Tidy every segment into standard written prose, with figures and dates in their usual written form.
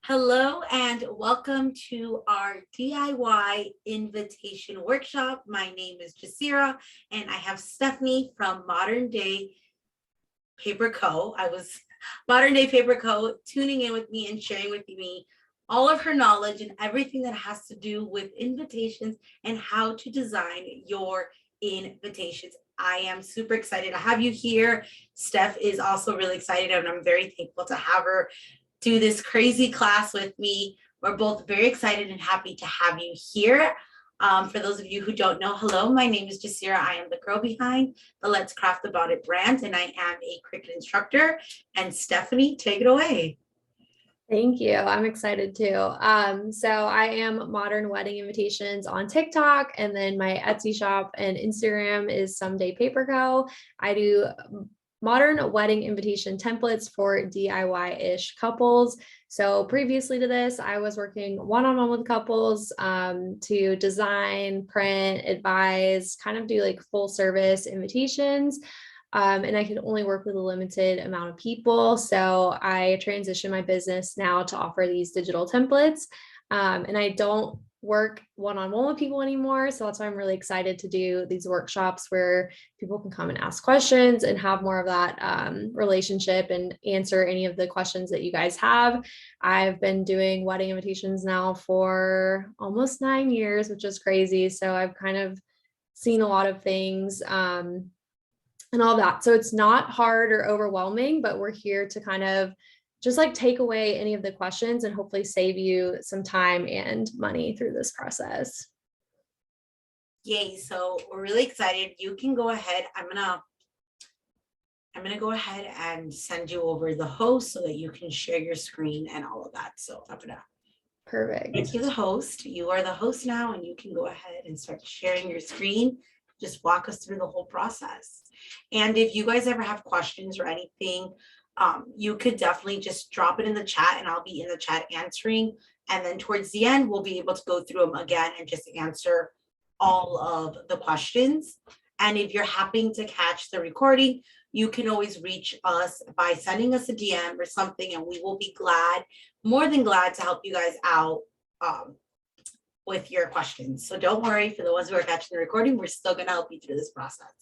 Hello and welcome to our DIY invitation workshop. My name is Jasira and I have Stephanie from Modern Day Paper Co. Modern Day Paper Co. tuning in with me and sharing with me all of her knowledge and everything that has to do with invitations and how to design your invitations. I am super excited to have you here. Steph is also really excited and I'm very thankful to have her do this crazy class with me. We're both very excited and happy to have you here. For those of you who don't know, hello, my name is Jasira. I am the girl behind the Let's Craft About It brand, and I am a Cricut instructor. And Stephanie, take it away. Thank you. I'm excited too. So I am Modern Wedding Invitations on TikTok, and then my Etsy shop and Instagram is Someday Paper Co. I do modern wedding invitation templates for DIY-ish couples. So previously to this, I was working one-on-one with couples to design, print, advise, kind of do like full service invitations. And I can only work with a limited amount of people. So I transitioned my business now to offer these digital templates. And I don't work one-on-one with people anymore. So that's why I'm really excited to do these workshops where people can come and ask questions and have more of that relationship and answer any of the questions that you guys have. I've been doing wedding invitations now for almost 9 years, which is crazy. So I've kind of seen a lot of things and all that. So it's not hard or overwhelming, but we're here to kind of just like take away any of the questions and hopefully save you some time and money through this process. Yay, so we're really excited. You can go ahead. I'm gonna go ahead and send you over the host so that you can share your screen and all of that. So I'm gonna make you the host. You are the host now, and you can go ahead and start sharing your screen. Just walk us through the whole process. And if you guys ever have questions or anything, you could definitely just drop it in the chat and I'll be in the chat answering. And then towards the end, we'll be able to go through them again and just answer all of the questions. And if you're happening to catch the recording, you can always reach us by sending us a DM or something, and we will be more than glad to help you guys out with your questions. So don't worry, for the ones who are catching the recording, we're still gonna help you through this process.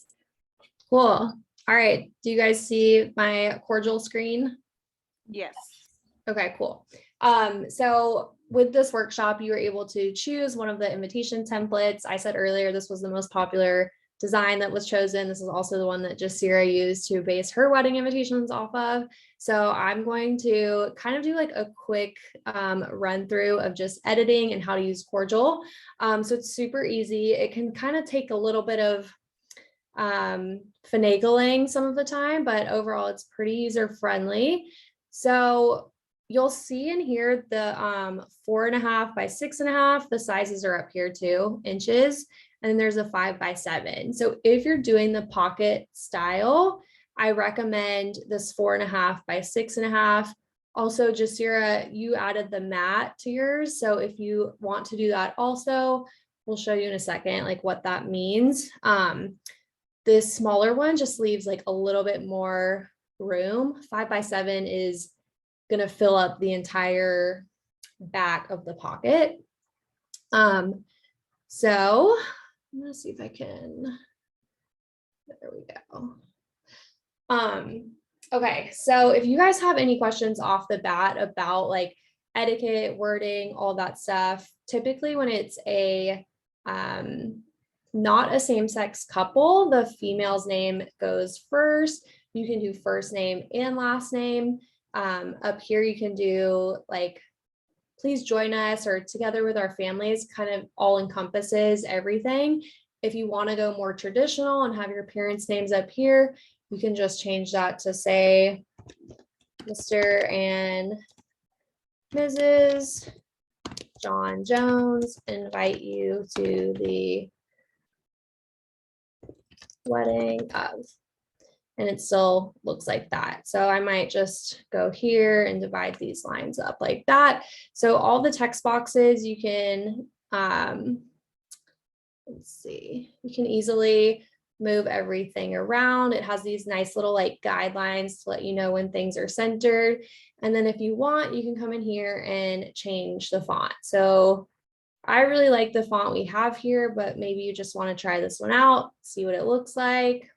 Cool. All right. Do you guys see my cordial screen? Yes. Okay, cool. So with this workshop, you were able to choose one of the invitation templates. I said earlier, this was the most popular design that was chosen. This is also the one that Jasira used to base her wedding invitations off of. So I'm going to kind of do like a quick run through of just editing and how to use Cordial. So it's super easy. It can kind of take a little bit of finagling some of the time, but overall it's pretty user friendly. So you'll see in here the 4.5 by 6.5, the sizes are up here too, inches, and then there's a 5 by 7. So if you're doing the pocket style, I recommend this 4.5 by 6.5. Also, Jasira, you added the mat to yours. So if you want to do that also, we'll show you in a second, like what that means. This smaller one just leaves like a little bit more room. 5 by 7 is going to fill up the entire back of the pocket. So I'm going to see if I can, there we go. Okay, so if you guys have any questions off the bat about like etiquette, wording, all that stuff, typically when it's a not a same-sex couple, the female's name goes first. You can do first name and last name. Up here, you can do like, please join us, or together with our families, kind of all encompasses everything. If you want to go more traditional and have your parents' names up here, you can just change that to say Mr. and Mrs. John Jones invite you to the wedding of, and it still looks like that. So I might just go here and divide these lines up like that. So all the text boxes you can, let's see, you can easily move everything around. It has these nice little like guidelines to let you know when things are centered. And then if you want, you can come in here and change the font. So I really like the font we have here, but maybe you just want to try this one out, see what it looks like.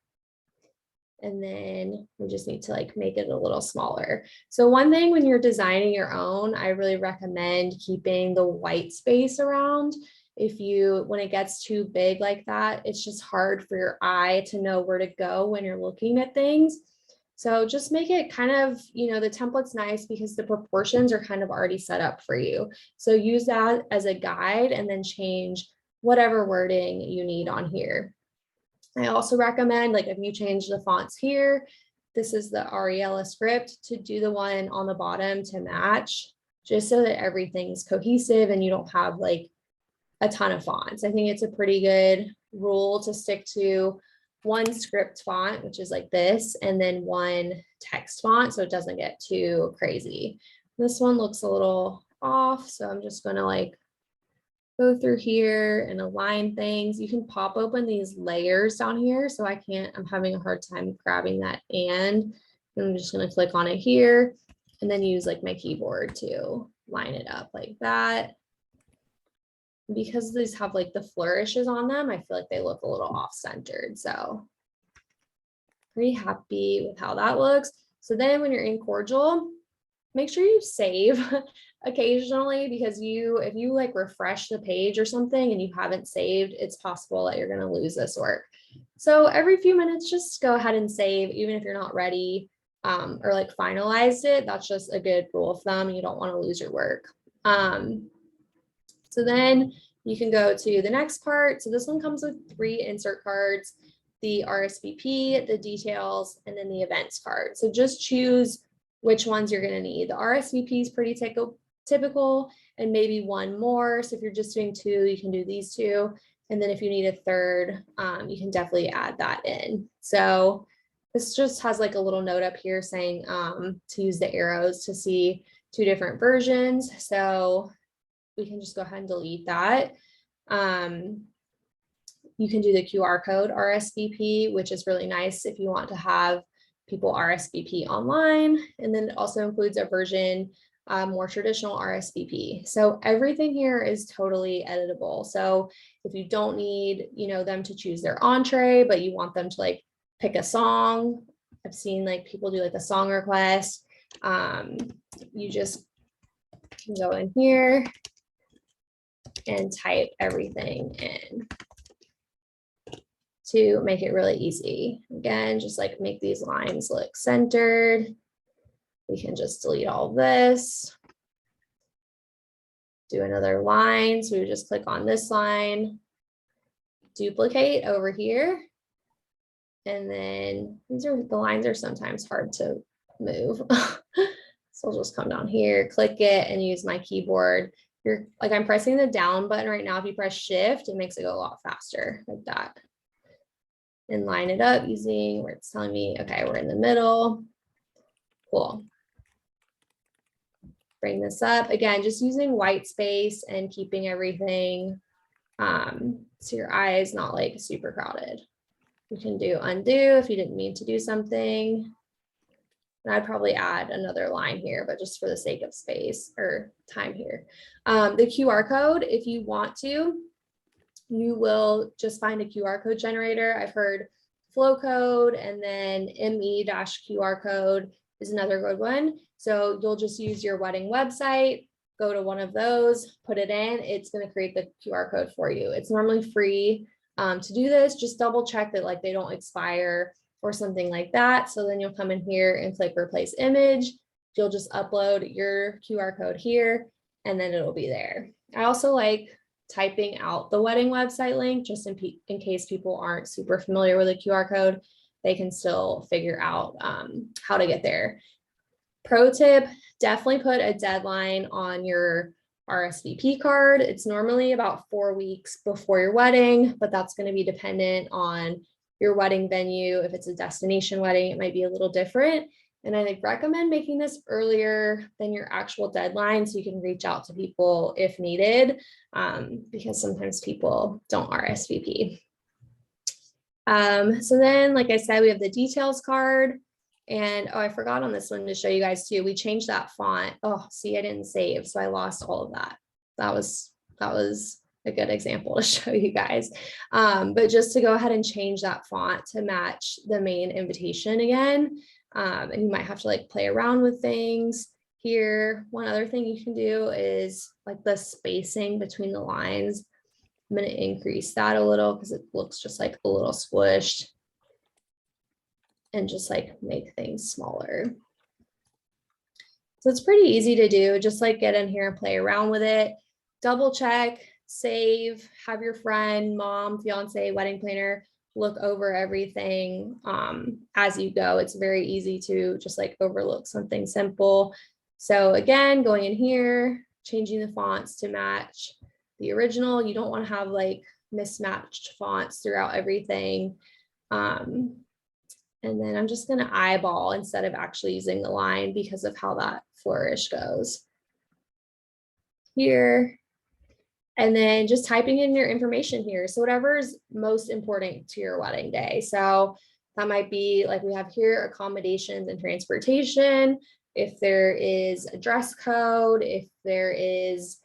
And then we just need to like make it a little smaller. So one thing when you're designing your own, I really recommend keeping the white space around. When it gets too big like that, it's just hard for your eye to know where to go when you're looking at things. So just make it kind of, the template's nice because the proportions are kind of already set up for you. So use that as a guide and then change whatever wording you need on here. I also recommend, like if you change the fonts here, this is the Ariella script, to do the one on the bottom to match, just so that everything's cohesive and you don't have like a ton of fonts. I think it's a pretty good rule to stick to one script font, which is like this, and then one text font so it doesn't get too crazy. This one looks a little off, so I'm just gonna like go through here and align things. You can pop open these layers down here. So I'm having a hard time grabbing that and I'm just gonna click on it here and then use like my keyboard to line it up like that. Because these have like the flourishes on them, I feel like they look a little off-centered. So pretty happy with how that looks. So then when you're in Cordial, make sure you save occasionally, because if you like refresh the page or something and you haven't saved, it's possible that you're going to lose this work. So every few minutes, just go ahead and save, even if you're not ready or like finalized it. That's just a good rule of thumb. You don't want to lose your work. So then you can go to the next part. So this one comes with 3 insert cards, the RSVP, the details, and then the events card. So just choose which ones you're going to need. The RSVP is pretty typical, and maybe one more. So if you're just doing 2, you can do these 2. And then if you need a third, you can definitely add that in. So this just has like a little note up here saying to use the arrows to see 2 different versions. So we can just go ahead and delete that. You can do the QR code RSVP, which is really nice if you want to have people RSVP online. And then it also includes a version, more traditional RSVP. So everything here is totally editable. So if you don't need, them to choose their entree, but you want them to like pick a song, I've seen like people do like a song request. You just can go in here and type everything in to make it really easy. Again, just like make these lines look centered. We can just delete all this. Do another line. So we just click on this line, duplicate over here. And then the lines are sometimes hard to move. So I'll just come down here, click it, and use my keyboard. I'm pressing the down button right now. If you press shift, it makes it go a lot faster like that. And line it up using where it's telling me, okay, we're in the middle. Cool. Bring this up again, just using white space and keeping everything so your eye is not like super crowded. You can do undo if you didn't mean to do something. And I'd probably add another line here, but just for the sake of space or time here. The QR code, if you want to, you will just find a QR code generator. I've heard Flowcode, and then ME-QR code is another good one. So you'll just use your wedding website, go to one of those, put it in, it's going to create the QR code for you. It's normally free to do this. Just double check that like they don't expire or something like that. So then you'll come in here and click replace image. You'll just upload your QR code here and then it'll be there. I also like typing out the wedding website link just in case people aren't super familiar with a QR code, they can still figure out how to get there. Pro tip, definitely put a deadline on your RSVP card. It's normally about 4 weeks before your wedding, but that's going to be dependent on your wedding venue. If it's a destination wedding, it might be a little different. And I recommend making this earlier than your actual deadline so you can reach out to people if needed, because sometimes people don't RSVP. So then, like I said, we have the details card. And oh, I forgot on this one to show you guys too. We changed that font. Oh, see, I didn't save, so I lost all of that. That was a good example to show you guys. But just to go ahead and change that font to match the main invitation again. And you might have to like play around with things here. One other thing you can do is like the spacing between the lines. I'm going to increase that a little because it looks just like a little squished, and just like make things smaller. So it's pretty easy to do. Just like get in here and play around with it. Double check, save, have your friend, mom, fiance, wedding planner look over everything as you go. It's very easy to just like overlook something simple. So again, going in here, changing the fonts to match the original. You don't want to have like mismatched fonts throughout everything. And then I'm just going to eyeball instead of actually using the line because of how that flourish goes here. And then just typing in your information here. So whatever is most important to your wedding day. So that might be like we have here, accommodations and transportation. If there is a dress code, if there is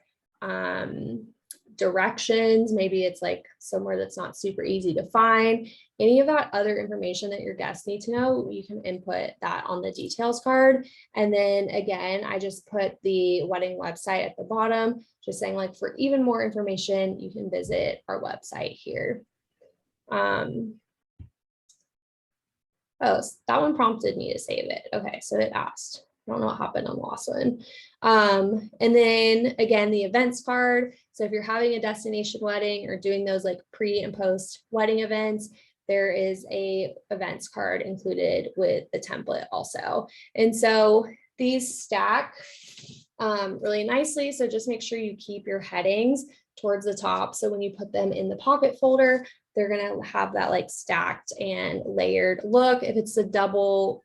directions, maybe it's like somewhere that's not super easy to find. Any of that other information that your guests need to know, you can input that on the details card. And then again, I just put the wedding website at the bottom, just saying like for even more information, you can visit our website here. Oh, that one prompted me to save it. Okay, so it asked. I don't know what happened on the last one. And then again, the events card. So if you're having a destination wedding or doing those like pre and post wedding events, there is a events card included with the template also. And so these stack really nicely. So just make sure you keep your headings towards the top. So when you put them in the pocket folder, they're going to have that like stacked and layered look. If it's a double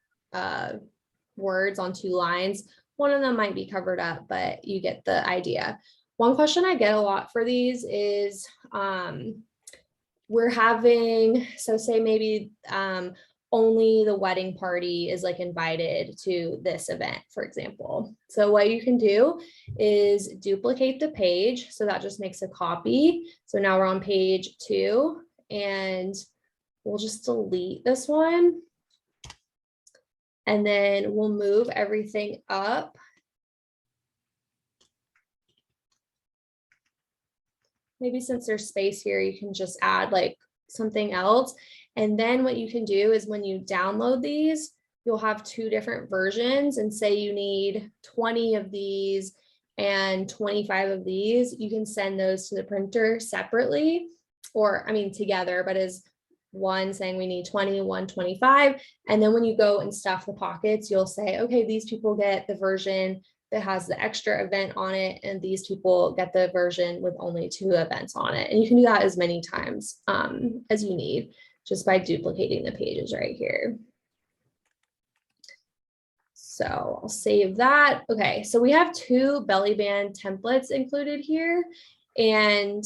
words on 2 lines, one of them might be covered up, but you get the idea. One question I get a lot for these is we're having, so say maybe only the wedding party is like invited to this event, for example. So what you can do is duplicate the page. So that just makes a copy. So now we're on page 2 and we'll just delete this one. And then we'll move everything up. Maybe since there's space here, you can just add like something else. And then what you can do is when you download these, you'll have 2 different versions, and say you need 20 of these and 25 of these, you can send those to the printer separately, or I mean together, but as one saying we need 20, 125. And then when you go and stuff the pockets, you'll say, okay, these people get the version that has the extra event on it, and these people get the version with only 2 events on it. And you can do that as many times as you need, just by duplicating the pages right here. So I'll save that. Okay, so we have 2 belly band templates included here. And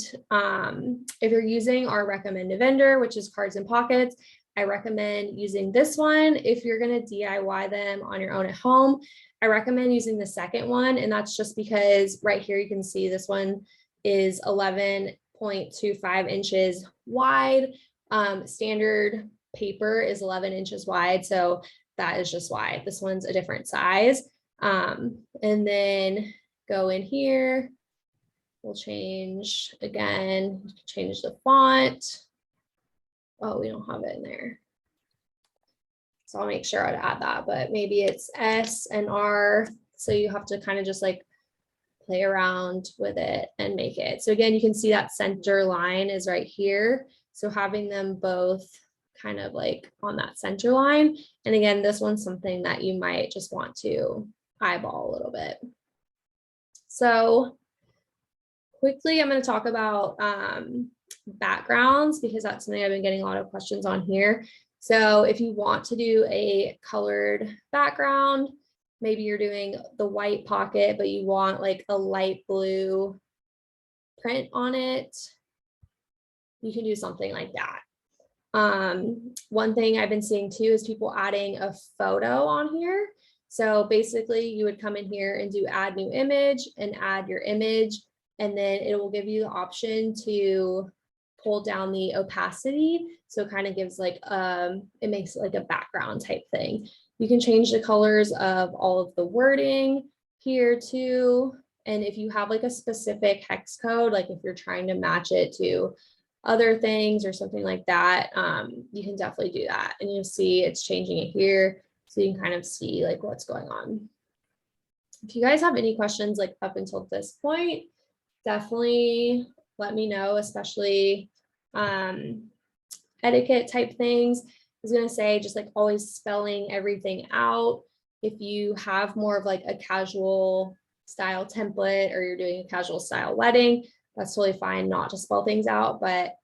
if you're using our recommended vendor, which is Cards and Pockets, I recommend using this one. If you're going to DIY them on your own at home, I recommend using the second one. And that's just because right here, you can see this one is 11.25 inches wide. Standard paper is 11 inches wide. So that is just why this one's a different size. And then go in here. We'll change again, change the font. Oh, we don't have it in there. So I'll make sure to add that, but maybe it's S and R. So you have to kind of just like play around with it and make it. So again, you can see that center line is right here. So having them both kind of like on that center line. And again, this one's something that you might just want to eyeball a little bit. So quickly, I'm going to talk about backgrounds because that's something I've been getting a lot of questions on here. So if you want to do a colored background, maybe you're doing the white pocket, but you want like a light blue print on it, you can do something like that. One thing I've been seeing too is people adding a photo on here. So basically you would come in here and do add new image and add your image, and then it will give you the option to pull down the opacity. So it kind of gives like, it makes it like a background type thing. You can change the colors of all of the wording here too. And if you have like a specific hex code, like if you're trying to match it to other things or something like that, you can definitely do that. And you'll see it's changing it here. So you can kind of see like what's going on. If you guys have any questions like up until this point, definitely let me know, especially etiquette type things. I was gonna say just like always spelling everything out. If you have more of like a casual style template or you're doing a casual style wedding, that's totally fine not to spell things out. But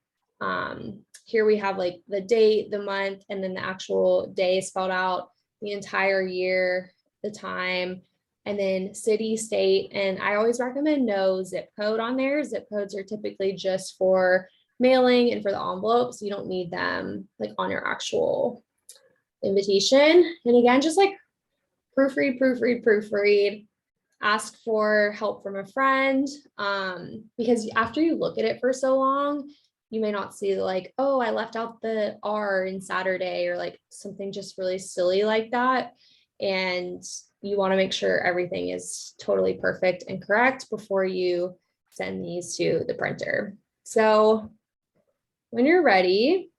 here we have like the date, the month, and then the actual day spelled out, the entire year, the time, and then city, state. And I always recommend no zip code on there. Zip codes are typically just for mailing and for the envelopes. You don't need them like on your actual invitation. And again, just like proofread, ask for help from a friend. Because after you look at it for so long, you may not see like, oh, I left out the R in Saturday, or like something just really silly like that. And you want to make sure everything is totally perfect and correct before you send these to the printer. So when you're ready,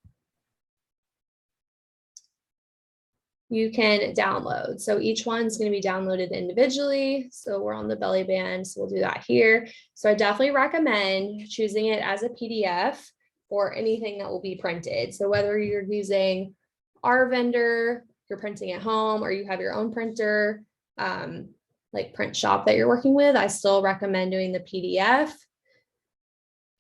you can download. So each one's going to be downloaded individually. So we're on the belly band, so we'll do that here. So I definitely recommend choosing it as a PDF or anything that will be printed. So whether you're using our vendor, you're printing at home, or you have your own printer, like print shop that you're working with, I still recommend doing the PDF.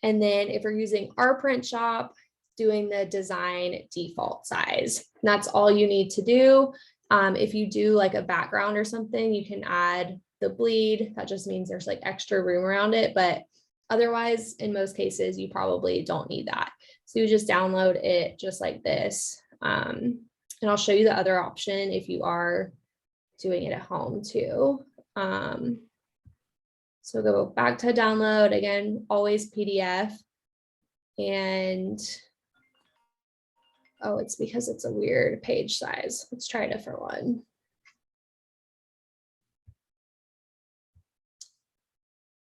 And then if you're using our print shop, doing the design default size. And that's all you need to do. If you do like a background or something, you can add the bleed. That just means there's like extra room around it. But otherwise, in most cases, you probably don't need that. So you just download it just like this. And I'll show you the other option if you are doing it at home too. So go back to download, again, always PDF. And oh, it's because it's a weird page size. Let's try a different one.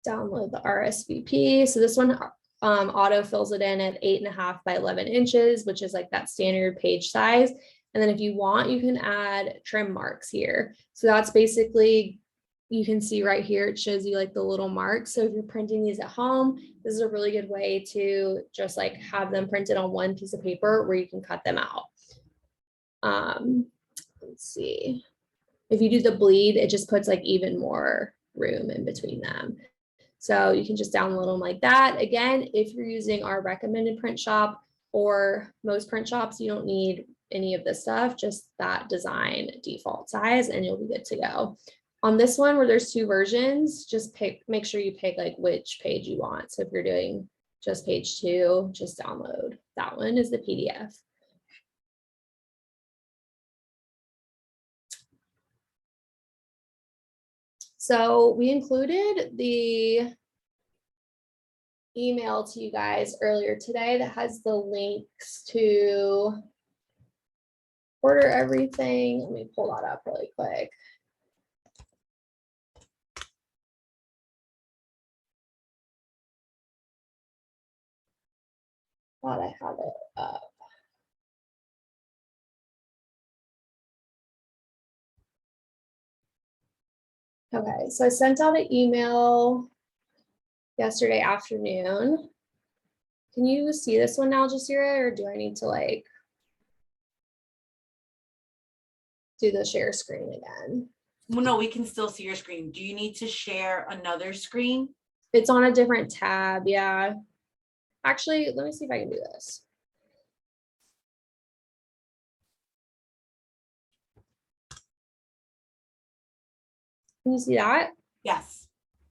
Download the RSVP. So this one auto fills it in at 8.5 by 11 inches, which is like that standard page size. And then if you want, you can add trim marks here. So that's basically, you can see right here, it shows you like the little marks. So if you're printing these at home, this is a really good way to just like have them printed on one piece of paper where you can cut them out. Let's see. If you do the bleed, it just puts like even more room in between them. So you can just download them like that. Again, if you're using our recommended print shop or most print shops, you don't need any of this stuff, just that design default size, and you'll be good to go. On this one where there's two versions, just make sure you pick like which page you want. So if you're doing just page 2, just download. That one is the PDF. So we included the email to you guys earlier today that has the links to order everything. Let me pull that up really quick. Thought I had it up. Okay, so I sent out an email yesterday afternoon. Can you see this one now, Jasira, or do I need to like do the share screen again? Well, no, we can still see your screen. Do you need to share another screen? It's on a different tab, yeah. Actually, let me see if I can do this. Can you see that? Yes.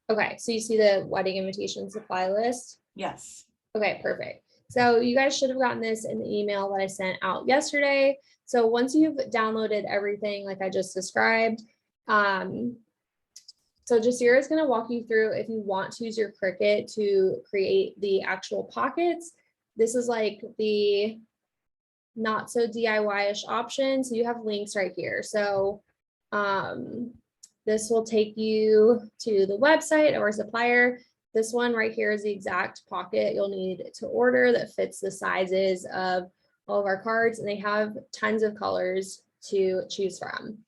Okay, so you see the wedding invitation supply list? Yes. Okay, perfect. So you guys should have gotten this in the email that I sent out yesterday. So once you've downloaded everything like I just described, so Jasira is going to walk you through if you want to use your Cricut to create the actual pockets. This is like the not so DIY-ish option. So you have links right here. So this will take you to the website of our supplier. This one right here is the exact pocket you'll need to order that fits the sizes of all of our cards, and they have tons of colors to choose from.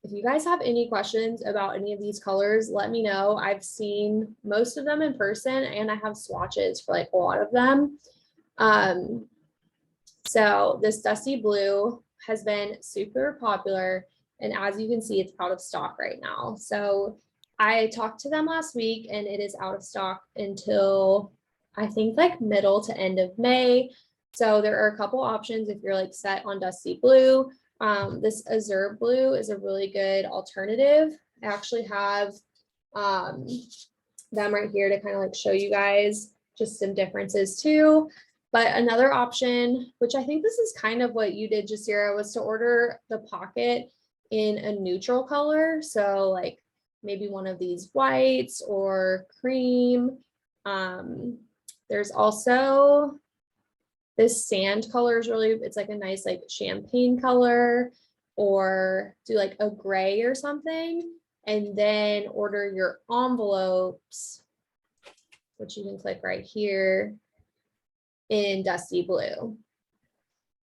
If you guys have any questions about any of these colors, let me know. I've seen most of them in person and I have swatches for like a lot of them. So this dusty blue has been super popular. And as you can see, it's out of stock right now. So I talked to them last week and it is out of stock until I think like middle to end of May. So there are a couple options if you're like set on dusty blue. This azure blue is a really good alternative. I actually have them right here to kind of like show you guys just some differences too. But another option, which I think this is kind of what you did, Jasira, was to order the pocket in a neutral color. So like maybe one of these whites or cream. There's also this sand color is really, it's like a nice like champagne color, or do like a gray or something, and then order your envelopes, which you can click right here, in dusty blue.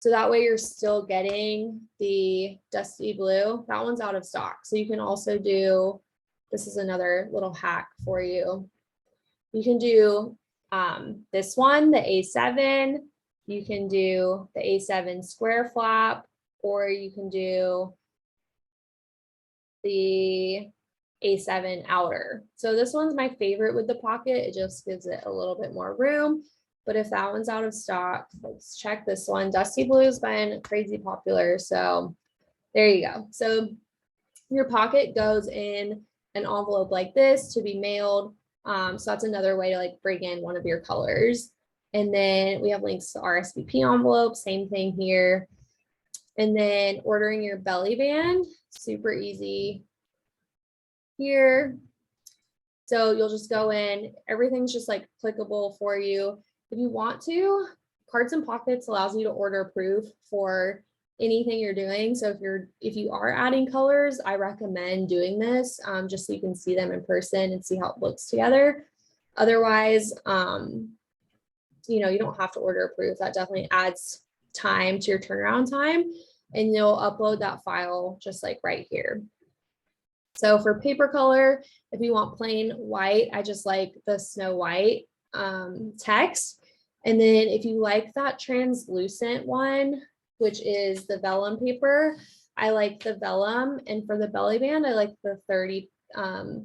So that way you're still getting the dusty blue. That one's out of stock. So you can also do, this is another little hack for you. You can do this one, the A7. You can do the A7 square flap, or you can do the A7 outer. So this one's my favorite with the pocket. It just gives it a little bit more room. But if that one's out of stock, let's check this one. Dusty blue has been crazy popular. So there you go. So your pocket goes in an envelope like this to be mailed. So that's another way to like bring in one of your colors. And then we have links to RSVP envelopes, same thing here. And then ordering your belly band, super easy here. So you'll just go in, everything's just like clickable for you. If you want to, Cards and Pockets allows you to order proof for anything you're doing. So if you are adding colors, I recommend doing this just so you can see them in person and see how it looks together. Otherwise, you don't have to order a proof. That definitely adds time to your turnaround time, and you'll upload that file just like right here. So for paper color, if you want plain white, I just like the Snow White text. And then if you like that translucent one, which is the vellum paper, I like the vellum. And for the belly band, I like the 30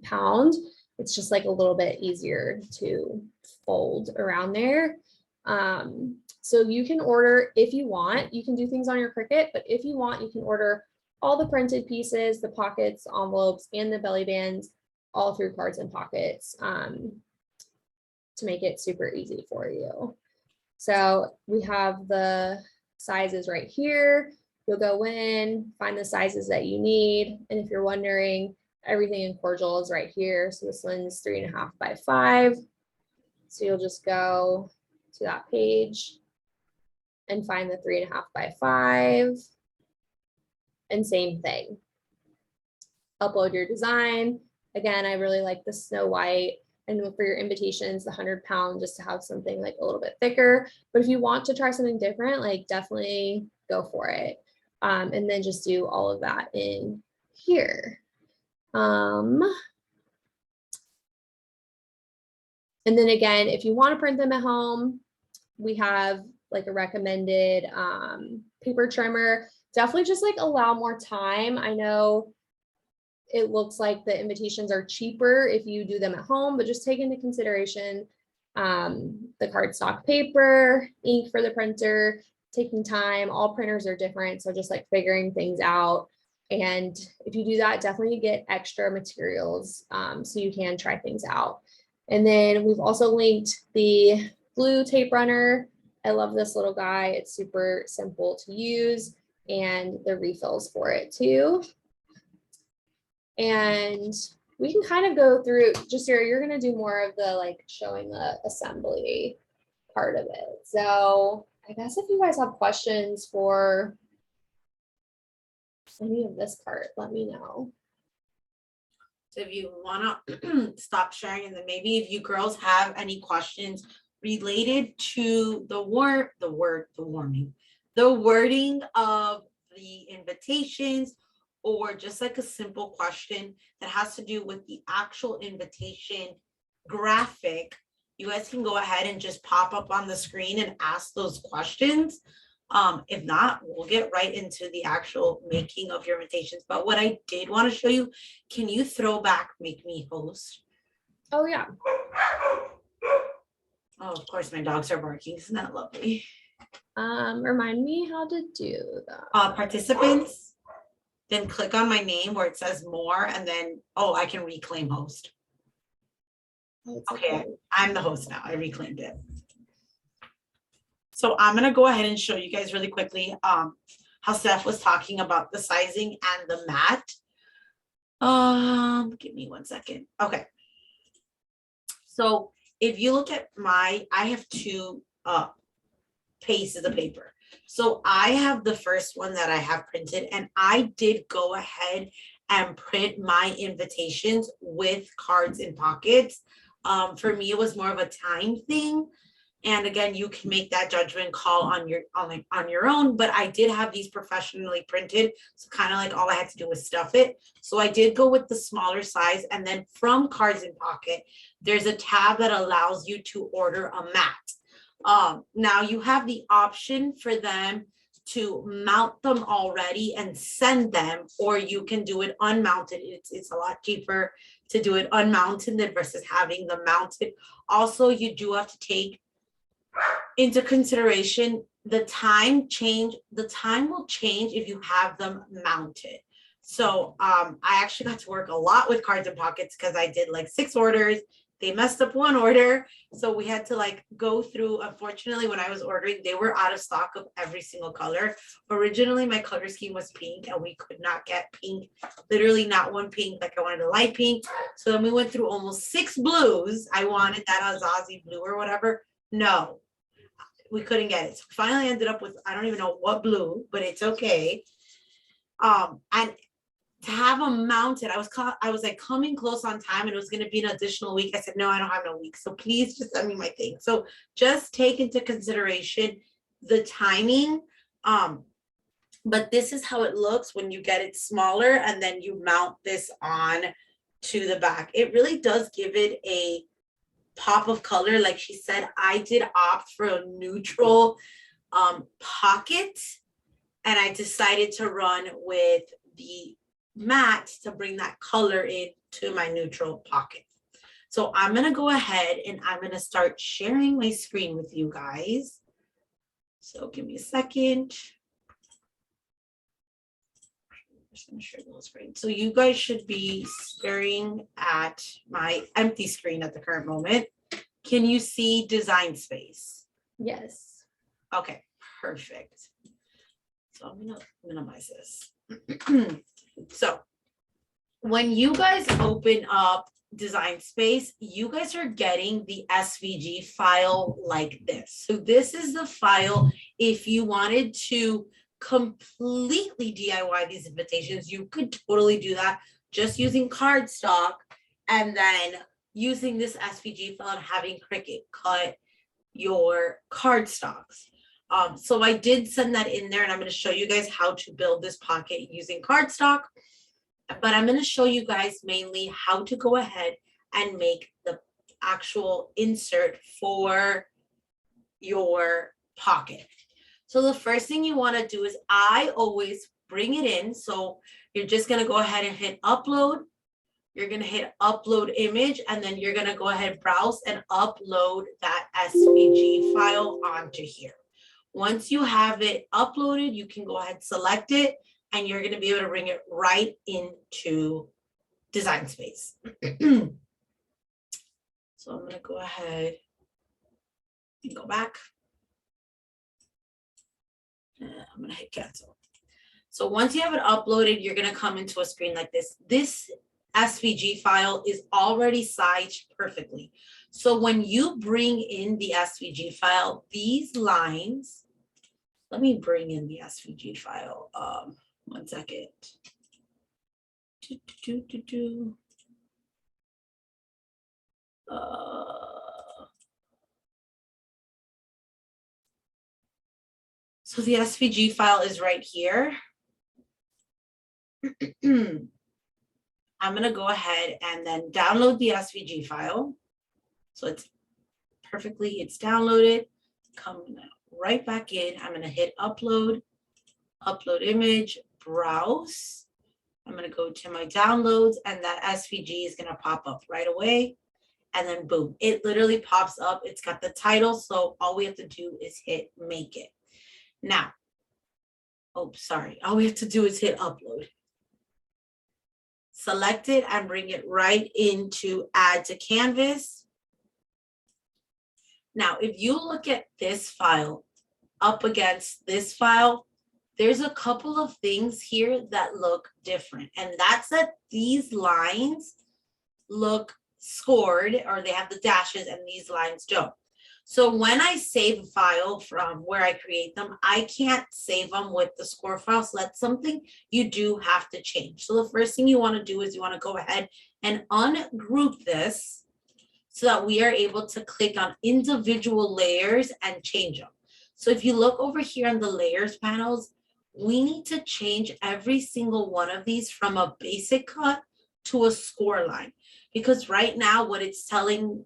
pound. It's just like a little bit easier to fold around there. So you can order, if you want, you can do things on your Cricut, but if you want, you can order all the printed pieces, the pockets, envelopes, and the belly bands all through Cards and Pockets to make it super easy for you. So we have the sizes right here. You'll go in, find the sizes that you need. And if you're wondering, everything in cordial is right here. So this one's 3.5 by 5. So you'll just go to that page and find the 3.5 by 5. And same thing. Upload your design. Again, I really like the Snow White. And for your invitations, the 100 pound, just to have something like a little bit thicker. But if you want to try something different, like definitely go for it. And then just do all of that in here. And then again, if you want to print them at home, we have like a recommended paper trimmer. Definitely just like allow more time. I know it looks like the invitations are cheaper if you do them at home, but just take into consideration the cardstock paper, ink for the printer, taking time. All printers are different, so just like figuring things out. And if you do that, definitely get extra materials so you can try things out. And then we've also linked the glue tape runner I love this little guy. It's super simple to use, and the refills for it too. And we can kind of go through, Jasira, you're going to do more of the like showing the assembly part of it. So I guess if you guys have questions for any of this part, let me know. So if you want to stop sharing, and then maybe if you girls have any questions related to the wording of the invitations, or just like a simple question that has to do with the actual invitation graphic, you guys can go ahead and just pop up on the screen and ask those questions. If not, we'll get right into the actual making of your invitations. But what I did want to show you, can you throw back make me host? Oh yeah. Oh, of course, my dogs are barking. Isn't that lovely? Remind me how to do that. Participants, then click on my name where it says more, and then, oh, I can reclaim host. Okay, I'm the host now. I reclaimed it. So I'm gonna go ahead and show you guys really quickly how Steph was talking about the sizing and the mat. Give me 1 second. Okay. So if you look at I have two pieces of paper. So I have the first one that I have printed, and I did go ahead and print my invitations with cards and pockets. For me, it was more of a time thing. And again, you can make that judgment call on your own, but I did have these professionally printed. So kind of like all I had to do was stuff it. So I did go with the smaller size, and then from Cards in Pocket, there's a tab that allows you to order a mat. Now you have the option for them to mount them already and send them, or you can do it unmounted. It's a lot cheaper to do it unmounted versus having them mounted. Also, you do have to take into consideration the time will change if you have them mounted. So I actually got to work a lot with Cards and Pockets because I did like 6 orders. They messed up one order, so we had to like go through. Unfortunately, when I was ordering, they were out of stock of every single color. Originally my color scheme was pink, and we could not get pink, literally not one pink. Like I wanted a light pink, so then we went through almost 6 blues. I wanted that Azazi blue or whatever. No, we couldn't get it. So finally ended up with, I don't even know what blue, but it's okay. And to have them mounted, I was like coming close on time, and it was going to be an additional week. I said, no, I don't have no week. So please just send me my thing. So just take into consideration the timing. But this is how it looks when you get it smaller and then you mount this on to the back. It really does give it a pop of color. Like she said, I did opt for a neutral pocket, and I decided to run with the mat to bring that color into my neutral pocket. So I'm going to go ahead and I'm going to start sharing my screen with you guys. So give me a second. Just going to share the whole screen. So you guys should be staring at my empty screen at the current moment. Can you see Design Space? Yes. Okay, perfect. So I'm going to minimize this. So when you guys open up Design Space, you guys are getting the SVG file like this. So this is the file if you wanted to completely DIY these invitations. You could totally do that just using cardstock and then using this SVG file and having Cricut cut your cardstocks. So I did send that in there, and I'm going to show you guys how to build this pocket using cardstock. But I'm going to show you guys mainly how to go ahead and make the actual insert for your pocket. So the first thing you want to do is I always bring it in. So you're just going to go ahead and hit upload. You're going to hit upload image, and then you're going to go ahead, browse, and upload that SVG file onto here. Once you have it uploaded, you can go ahead, select it, and you're going to be able to bring it right into Design Space. So I'm going to go ahead and go back. I'm gonna hit cancel. So once you have it uploaded, you're gonna come into a screen like this. This SVG file is already sized perfectly. So when you bring in the SVG file, these lines, let me bring in the SVG file. 1 second. So the SVG file is right here. I'm gonna go ahead and then download the SVG file. So it's downloaded. Come right back in. I'm gonna hit upload, upload image, browse. I'm gonna go to my downloads and that SVG is gonna pop up right away. And then boom, it literally pops up. It's got the title. So all we have to do is hit make it. Now, all we have to do is hit upload. Select it and bring it right into add to canvas. Now, if you look at this file up against this file, there's a couple of things here that look different. And that's that these lines look scored, or they have the dashes and these lines don't. So when I save a file from where I create them, I can't save them with the score file. So that's something you do have to change. So the first thing you want to do is you want to go ahead and ungroup this so that we are able to click on individual layers and change them. So if you look over here on the layers panels, we need to change every single one of these from a basic cut to a score line. Because right now what it's telling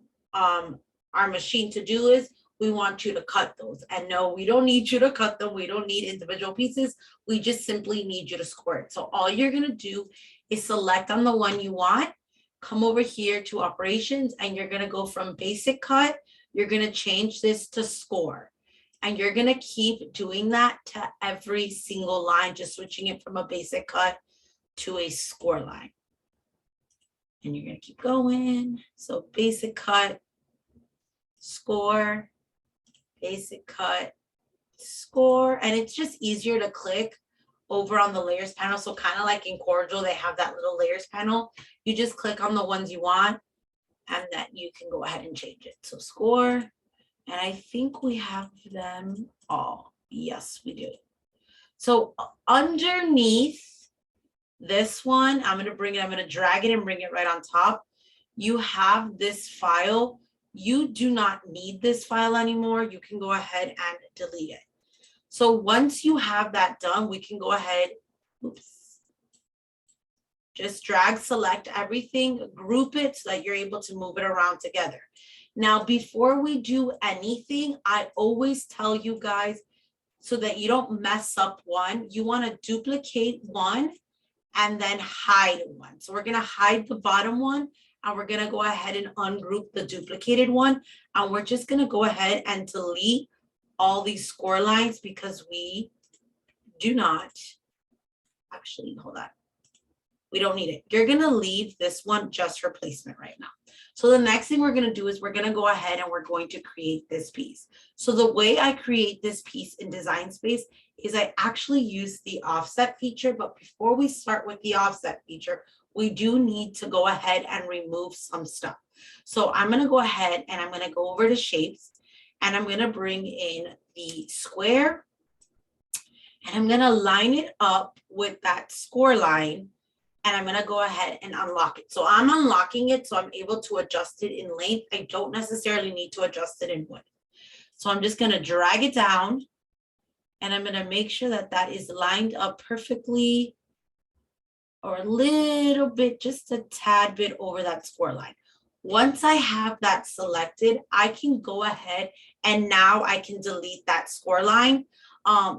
our machine to do is we want you to cut those. And no, we don't need you to cut them. We don't need individual pieces. We just simply need you to score it. So all you're gonna do is select on the one you want, come over here to operations, and you're gonna go from basic cut, you're gonna change this to score. And you're gonna keep doing that to every single line, just switching it from a basic cut to a score line. And you're gonna keep going. So basic cut, score, basic cut, score. And it's just easier to click over on the layers panel. So kind of like in Cordial, they have that little layers panel. You just click on the ones you want and then you can go ahead and change it. So score, and I think we have them all. Yes, we do. So underneath this one, I'm gonna drag it and bring it right on top. You have this file. You do not need this file anymore. You can go ahead and delete it. So once you have that done, we can go ahead, just drag, select everything, group it so that you're able to move it around together. Now, before we do anything, I always tell you guys, so that you don't mess up one, you want to duplicate one and then hide one. So we're going to hide the bottom one, and we're going to go ahead and ungroup the duplicated one. And we're just going to go ahead and delete all these score lines because we do not, actually, hold on. We don't need it. You're going to leave this one just for placement right now. So the next thing we're going to do is we're going to go ahead and we're going to create this piece. So the way I create this piece in Design Space is I actually use the offset feature. But before we start with the offset feature, we do need to go ahead and remove some stuff. So I'm going to go ahead and I'm going to go over to shapes, and I'm going to bring in the square, and I'm going to line it up with that score line. And I'm going to go ahead and unlock it. So I'm unlocking it so I'm able to adjust it in length. I don't necessarily need to adjust it in width. So I'm just going to drag it down, and I'm going to make sure that that is lined up perfectly, or a little bit, just a tad bit over that score line. Once I have that selected, I can go ahead and now I can delete that score line.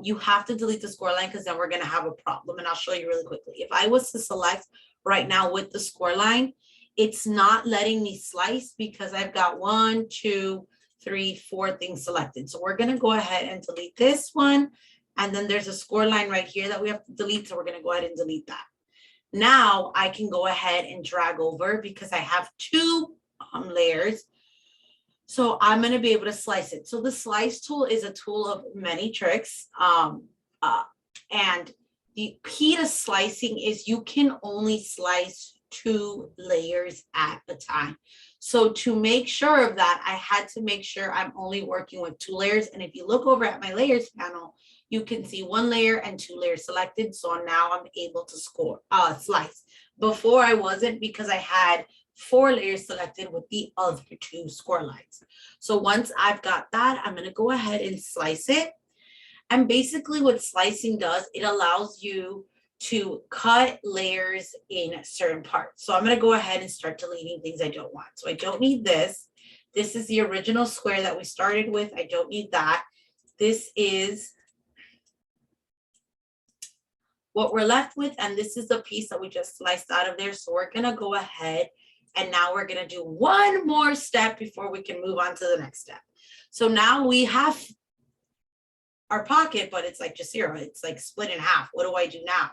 You have to delete the score line because then we're going to have a problem, and I'll show you really quickly. If I was to select right now with the score line, it's not letting me slice because I've got 1, 2, 3, 4 things selected. So we're going to go ahead and delete this one, and then there's a score line right here that we have to delete, so we're going to go ahead and delete that. Now I can go ahead and drag over because I have 2 layers. So I'm going to be able to slice it. So the slice tool is a tool of many tricks. And the key to slicing is you can only slice 2 layers at a time. So to make sure of that, I had to make sure I'm only working with 2 layers. And if you look over at my layers panel, you can see 1 layer and 2 layers selected. So now I'm able to slice. Before I wasn't, because I had 4 layers selected with the other 2 score lines. So once I've got that, I'm gonna go ahead and slice it. And basically what slicing does, it allows you to cut layers in certain parts. So I'm gonna go ahead and start deleting things I don't want. So I don't need this. This is the original square that we started with. I don't need that. This is what we're left with, and this is the piece that we just sliced out of there. So we're gonna go ahead and now we're gonna do one more step before we can move on to the next step. So now we have our pocket, but it's like Jasira, it's like split in half. What do I do now?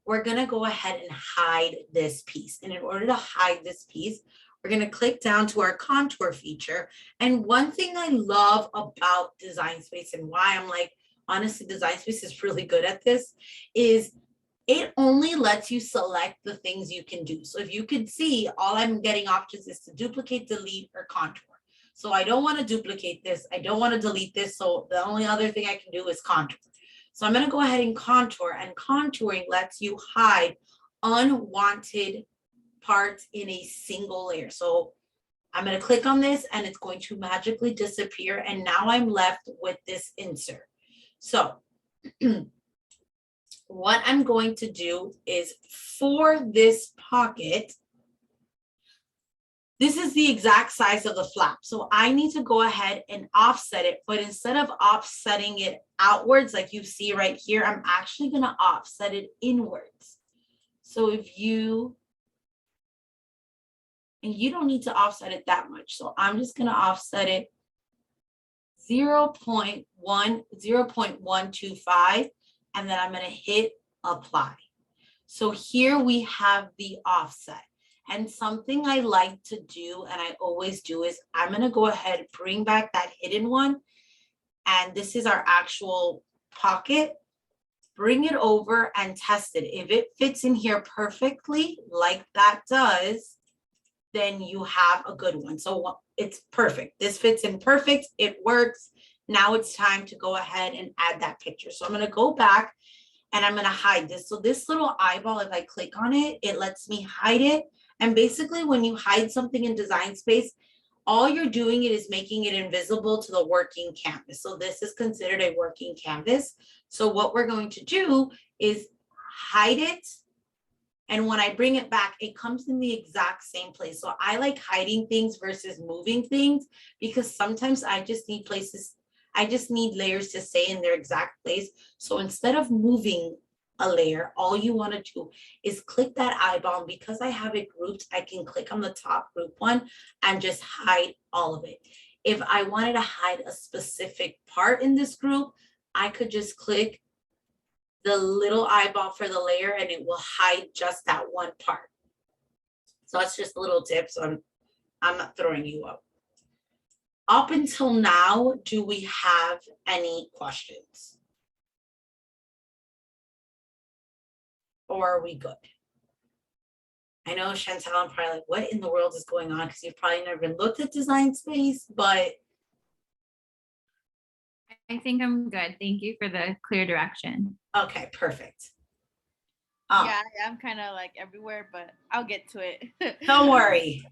We're gonna go ahead and hide this piece. And in order to hide this piece, we're gonna click down to our contour feature. And one thing I love about Design Space and why I'm like, honestly, Design Space is really good at this, is it only lets you select the things you can do. So if you could see, all I'm getting options is to duplicate, delete, or contour. So I don't want to duplicate this. I don't want to delete this. So the only other thing I can do is contour. So I'm going to go ahead and contour, and contouring lets you hide unwanted parts in a single layer. So I'm going to click on this and it's going to magically disappear. And now I'm left with this insert. So what I'm going to do is for this pocket, this is the exact size of the flap. So I need to go ahead and offset it, but instead of offsetting it outwards, like you see right here, I'm actually gonna offset it inwards. So if you, and you don't need to offset it that much. So I'm just gonna offset it 0.125, and then I'm gonna hit apply. So here we have the offset. And something I like to do, and I always do, is I'm gonna go ahead and bring back that hidden one. And this is our actual pocket. Bring it over and test it. If it fits in here perfectly, like that does, then you have a good one. So it's perfect. This fits in perfect, it works. Now it's time to go ahead and add that picture. So I'm gonna go back and I'm gonna hide this. So this little eyeball, if I click on it, it lets me hide it. And basically when you hide something in Design Space, all you're doing is making it invisible to the working canvas. So this is considered a working canvas. So what we're going to do is hide it. And when I bring it back, it comes in the exact same place. So I like hiding things versus moving things, because sometimes I just need layers to stay in their exact place. So instead of moving a layer, all you want to do is click that eyeball. And because I have it grouped, I can click on the top group one and just hide all of it. If I wanted to hide a specific part in this group, I could just click the little eyeball for the layer and it will hide just that one part. So that's just a little tip. So I'm not throwing you up. Up until now, do we have any questions? Or are we good? I know Chantel, I'm probably like, what in the world is going on? Because you've probably never looked at Design Space, but I think I'm good. Thank you for the clear direction. okay, perfect. Yeah, I'm kind of like everywhere, but I'll get to it. Don't worry.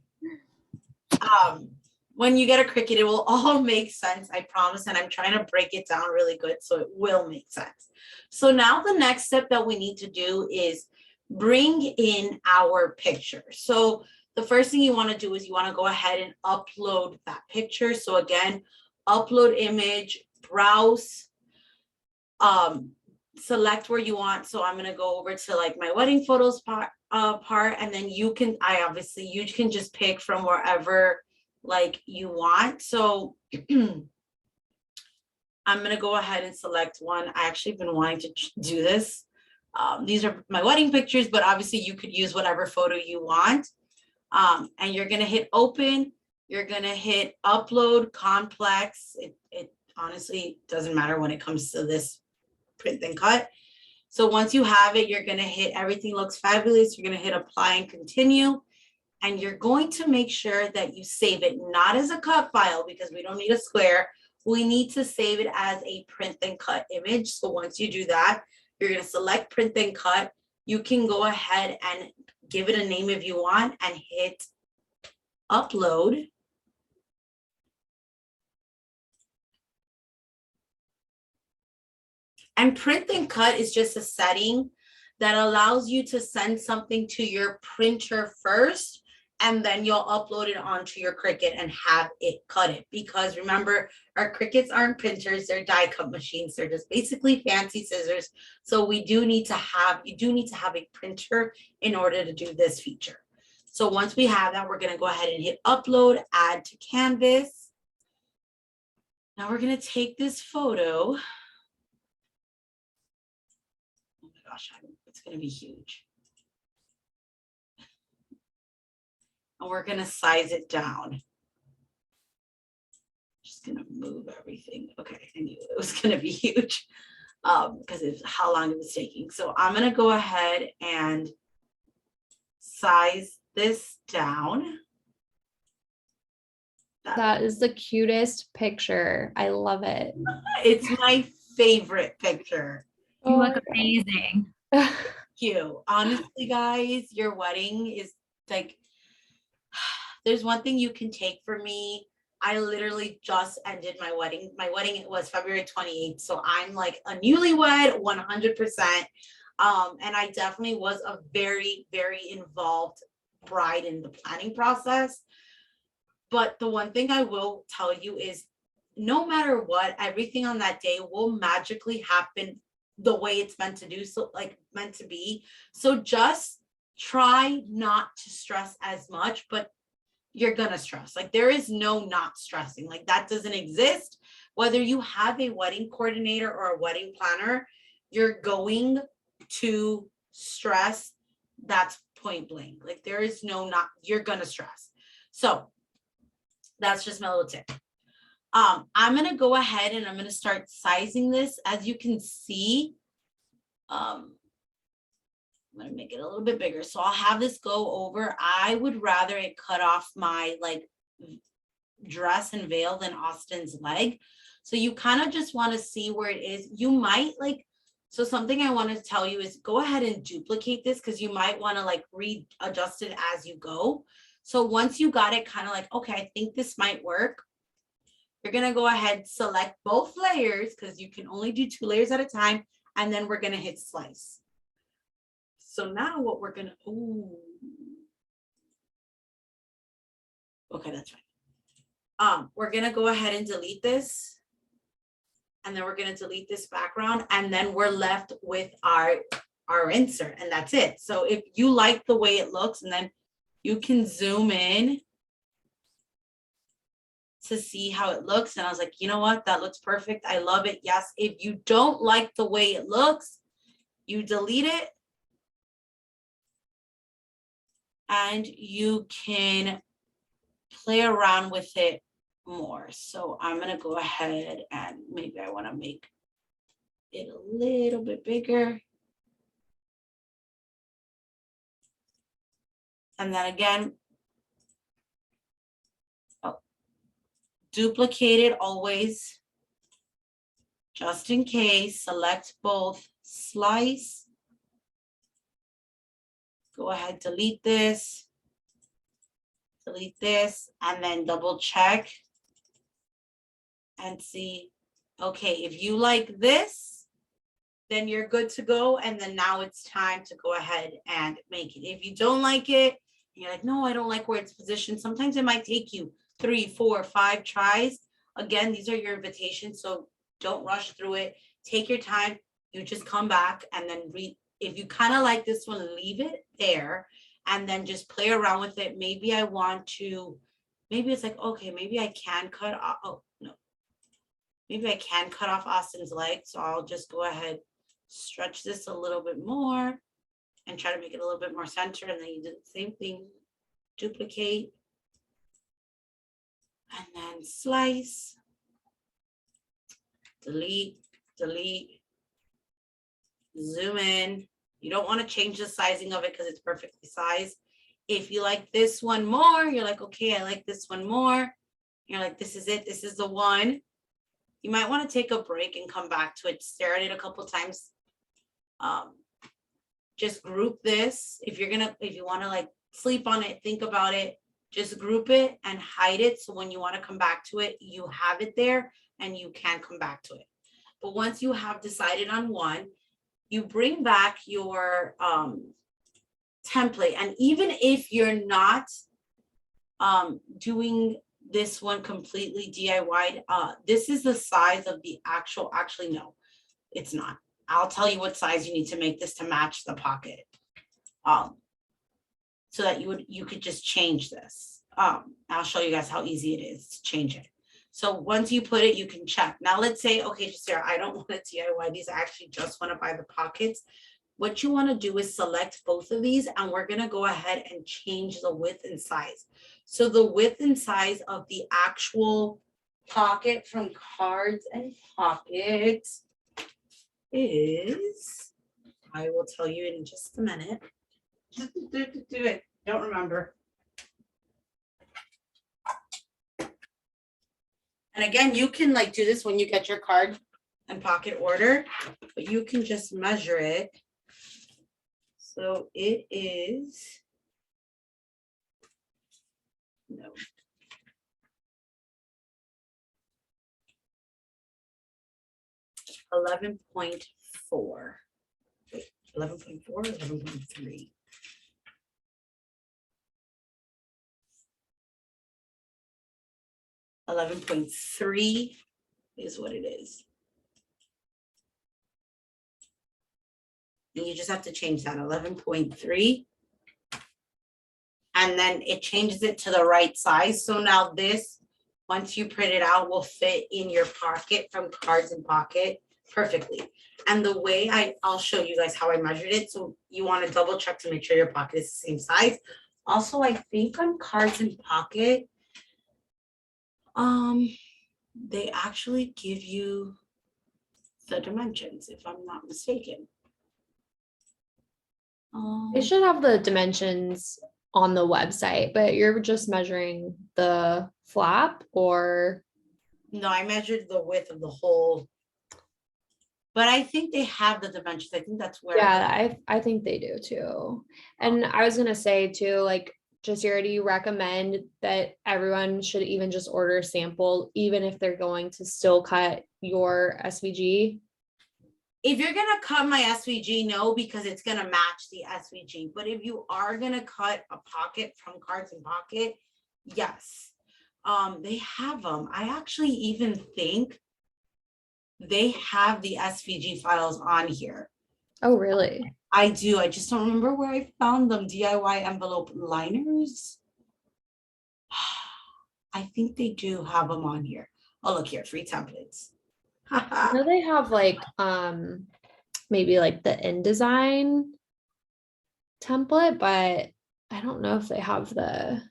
When you get a Cricut, it will all make sense, I promise. And I'm trying to break it down really good so it will make sense. So now the next step that we need to do is bring in our picture. So the first thing you want to do is you want to go ahead and upload that picture. So again, upload image, browse, select where you want. So I'm going to go over to like my wedding photos part, and then you can just pick from wherever like you want. So I'm going to go ahead and select one. I actually been wanting to do this. These are my wedding pictures, but obviously you could use whatever photo you want. And you're going to hit open. You're going to hit upload complex. It honestly doesn't matter when it comes to this print then cut. So once you have it, you're gonna hit everything looks fabulous. You're gonna hit apply and continue. And you're going to make sure that you save it not as a cut file because we don't need a square. We need to save it as a print and cut image. So once you do that, you're gonna select print and cut. You can go ahead and give it a name if you want and hit upload. And print and cut is just a setting that allows you to send something to your printer first, and then you'll upload it onto your Cricut and have it cut it. Because remember, our Cricuts aren't printers, they're die cut machines. They're just basically fancy scissors. So you do need to have a printer in order to do this feature. So once we have that, we're gonna go ahead and hit upload, add to canvas. Now we're gonna take this photo. Oh my gosh, it's gonna be huge. And we're gonna size it down. Just gonna move everything. Okay, I knew it was gonna be huge because of how long it was taking. So I'm gonna go ahead and size this down. That is the cutest picture. I love it. It's my favorite picture. You Oh look my amazing. God. Thank you. Honestly, guys, your wedding is like, there's one thing you can take from me. I literally just ended my wedding. My wedding was February 28th. So I'm like a newlywed 100%. And I definitely was a very, very involved bride in the planning process. But the one thing I will tell you is no matter what, everything on that day will magically happen the way it's meant to do, so like meant to be. So just try not to stress as much, but you're gonna stress. Like there is no not stressing, like that doesn't exist. Whether you have a wedding coordinator or a wedding planner, you're going to stress. That's point blank. Like there is no not, you're gonna stress. So that's just my little tip. I'm gonna go ahead and I'm gonna start sizing this. As you can see, I'm gonna make it a little bit bigger. So I'll have this go over. I would rather it cut off my like dress and veil than Austin's leg. So you kind of just want to see where it is. You might like, so something I want to tell you is go ahead and duplicate this because you might want to like readjust it as you go. So once you got it kind of like, okay, I think this might work. You're going to go ahead, select both layers because you can only do 2 layers at a time. And then we're going to hit slice. So now what we're going to, ooh. Okay, that's fine. We're going to go ahead and delete this. And then we're going to delete this background. And then we're left with our insert. And that's it. So if you like the way it looks, and then you can zoom in to see how it looks. And I was like, you know what? That looks perfect. I love it. Yes. If you don't like the way it looks, you delete it. And you can play around with it more. So I'm going to go ahead and maybe I want to make it a little bit bigger. And then again, duplicate it always, just in case. Select both, slice. Go ahead, delete this, and then double check and see, okay, if you like this, then you're good to go. And then now it's time to go ahead and make it. If you don't like it, you're like, no, I don't like where it's positioned. Sometimes it might take you 3, 4, 5 tries. Again, these are your invitations, so don't rush through it. Take your time. You just come back and then read. If you kind of like this one, leave it there and then just play around with it. Maybe I want to, maybe it's like, okay, maybe I can cut off, oh no. Maybe I can cut off Austin's leg. So I'll just go ahead, stretch this a little bit more and try to make it a little bit more center. And then you do the same thing, duplicate. And then slice, delete, delete, zoom in. You don't want to change the sizing of it because it's perfectly sized. If you like this one more, you're like, okay, I like this one more. You're like, this is it. This is the one. You might want to take a break and come back to it. Stare at it a couple times. Just group this. If you want to like sleep on it, think about it, just group it and hide it. So when you want to come back to it, you have it there and you can come back to it. But once you have decided on one, you bring back your template. And even if you're not doing this one completely DIY, this is the size of the actually, no, it's not. I'll tell you what size you need to make this to match the pocket. So that you could just change this. I'll show you guys how easy it is to change it. So once you put it, you can check. Now let's say, okay, Sarah, I don't want to DIY these. I actually just want to buy the pockets. What you want to do is select both of these, and we're going to go ahead and change the width and size. So the width and size of the actual pocket from Cards and Pockets is, I will tell you in just a minute. Just do it. Don't remember. And again, you can like do this when you get your card and pocket order, but you can just measure it. So it is, no. $11.4. Wait, 11.4, 11.3. 11.3 is what it is. And you just have to change that 11.3. And then it changes it to the right size. So now this, once you print it out, will fit in your pocket from Cards and Pocket perfectly. And the way I'll show you guys how I measured it. So you want to double check to make sure your pocket is the same size. Also, I think on Cards and Pocket, they actually give you the dimensions, if I'm not mistaken. They should have the dimensions on the website, but you're just measuring the flap, or? No, I measured the width of the whole, but I think they have the dimensions. I think that's where. Yeah, I think they do too. And I was gonna say too, like, Jasira, do you recommend that everyone should even just order a sample, even if they're going to still cut your SVG? If you're gonna cut my SVG, no, because it's gonna match the SVG. But if you are gonna cut a pocket from Cards and Pocket, yes. They have them. I actually even think they have the SVG files on here. Oh, really? I do. I just don't remember where I found them. DIY envelope liners. I think they do have them on here. Oh, look here, free templates. I know they have like maybe like the InDesign template, but I don't know if they have the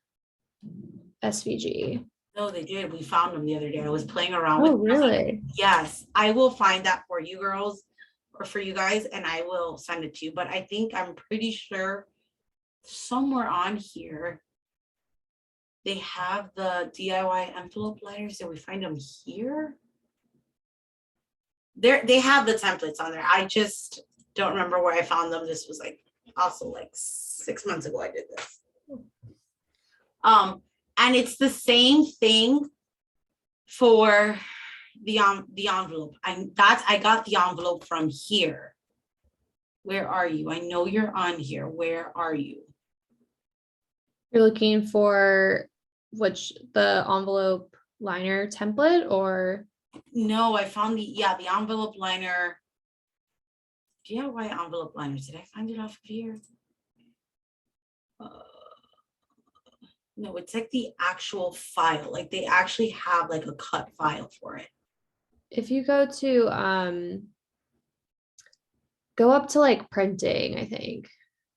SVG. No, they did. We found them the other day. I was playing around with Oh, them. I was like, really? yes, I will find that for you girls or for you guys, and I will send it to you. But I think I'm pretty sure somewhere on here they have the DIY envelope liners. Did we find them here? They have the templates on there. I just don't remember where I found them. This was like also like 6 months ago I did this. And it's the same thing for the envelope. I got the envelope from here. Where are you? I know you're on here. Where are you? You're looking for the envelope liner template, or? No, I found the envelope liner. DIY envelope liners. Did I find it off of here? No, it's like the actual file. Like they actually have like a cut file for it. If you go to go up to like printing, I think,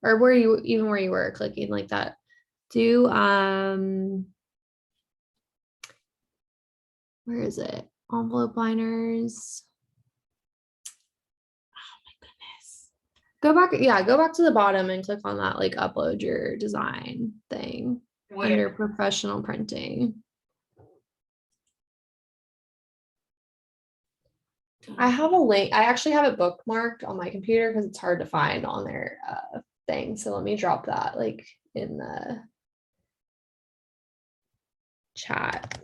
or where you were clicking like that, do where is it? Envelope liners. Oh my goodness. Go back, yeah, go back to the bottom and click on that like upload your design thing under professional printing. I have a link. I actually have it bookmarked on my computer because it's hard to find on their thing. So let me drop that like in the chat.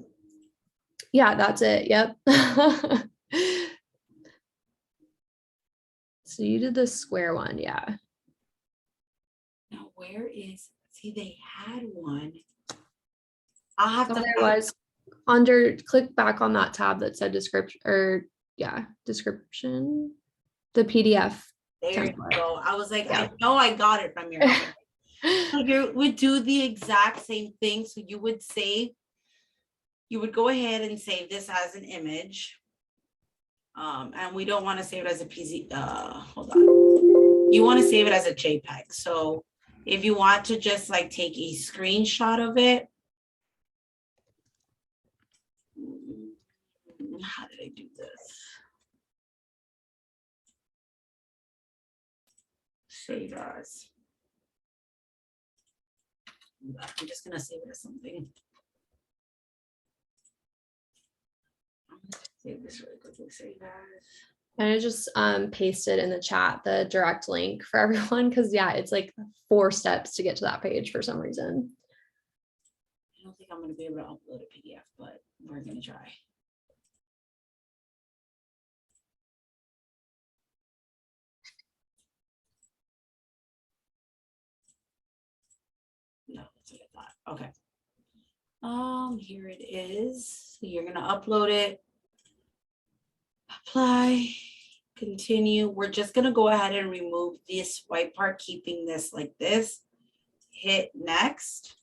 Yeah, that's it. Yep. So you did the square one, yeah. Now, where is, see, they had one. I'll have So to. there was under, click back on that tab that said description, or yeah, description, the PDF. There you template. go. I was like, Yeah. I know I got it from your house. So you would do the exact same thing. So you would save, you would go ahead and save this as an image. And we don't want to save it as a PZ, hold on. You want to save it as a JPEG. So if you want to just like take a screenshot of it. How did I do this? Save as. I'm just gonna save it as something. I'm gonna save this really quickly. Save as. And I just pasted in the chat the direct link for everyone because yeah, it's like 4 steps to get to that page for some reason. I don't think I'm gonna be able to upload a PDF, but we're gonna try. No, that's what I thought. Okay. Here it is. So you're gonna upload it. Apply. Continue. We're just gonna go ahead and remove this white part, keeping this like this. Hit next.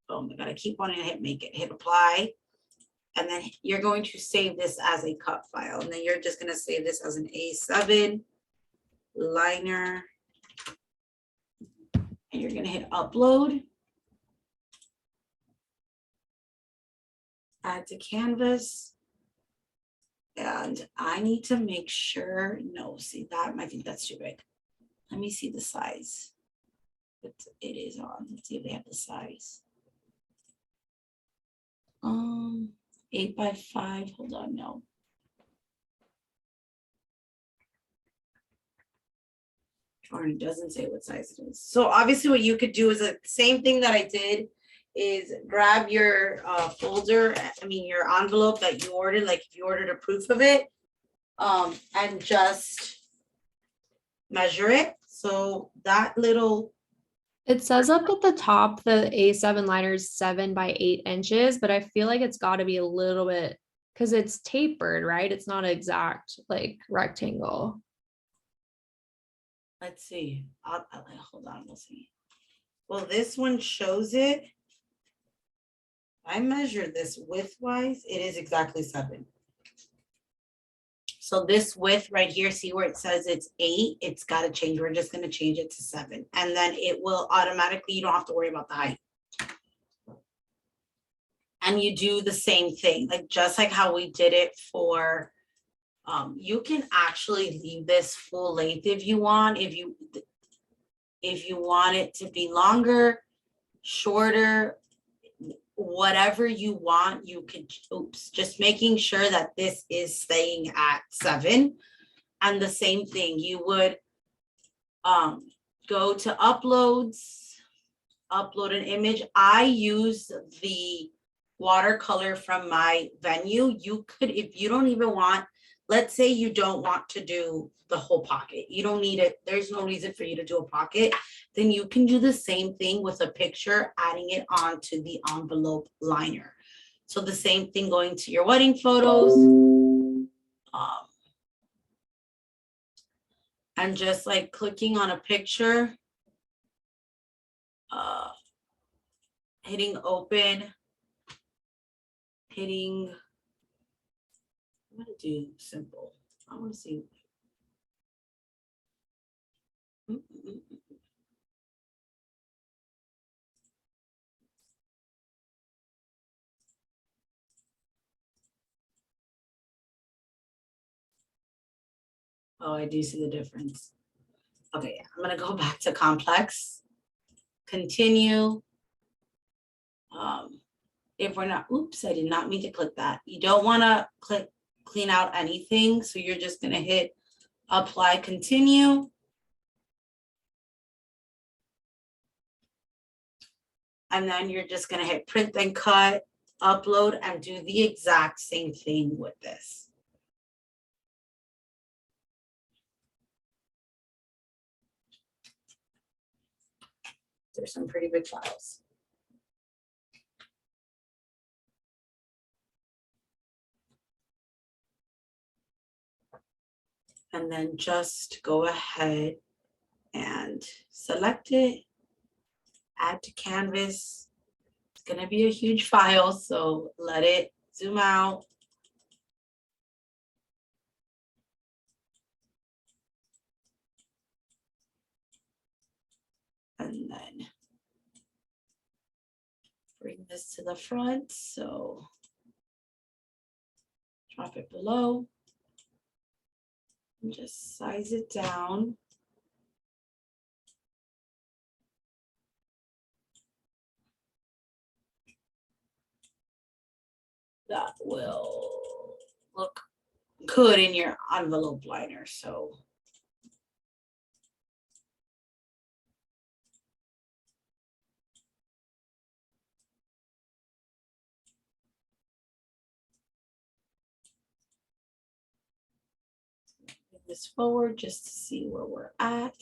Boom. I gotta keep wanting to hit make it. Hit apply. And then you're going to save this as a cut file. And then you're just gonna save this as an A7 liner. And you're gonna hit upload. Add to canvas. And I need to make sure, no, see that, I think that's too big. Let me see the size. But it is on, let's see if they have the size. 8x5, hold on, no. Darn, it doesn't say what size it is. So obviously what you could do is the same thing that I did is grab your folder, I mean your envelope that you ordered, like if you ordered a proof of it, and just measure it. So that little, It says up at the top, the A7 liner is 7 by 8 inches, but I feel like it's got to be a little bit because it's tapered, right? It's not an exact like rectangle. let's see, I'll hold on, we'll see. Well, this one shows it. I measured this width-wise, it is exactly 7. So this width right here, see where it says it's 8, it's got to change. We're just going to change it to 7. And then it will automatically, you don't have to worry about the height. And you do the same thing, like just like how we did it for, you can actually leave this full length if you want. If you want it to be longer, shorter, whatever you want, you could, just making sure that this is staying at 7. And the same thing, you would go to uploads, upload an image. I use the watercolor from my venue. You could, if you don't even want, let's say you don't want to do the whole pocket, you don't need it, there's no reason for you to do a pocket, then you can do the same thing with a picture, adding it onto the envelope liner. So the same thing going to your wedding photos. And just like clicking on a picture, hitting open, hitting, I'm gonna do simple. I wanna see. Oh, I do see the difference. Okay, I'm gonna go back to complex. Continue. If we're not, oops, I did not mean to click that. You don't wanna clean out anything, so you're just gonna hit apply, continue. And then you're just gonna hit print and cut, upload, and do the exact same thing with this. There's some pretty big files. And then just go ahead and select it, add to Canvas. It's gonna be a huge file, so let it zoom out. And then bring this to the front, so drop it below. And just size it down. That will look good in your envelope liner, so. Move this forward just to see where we're at.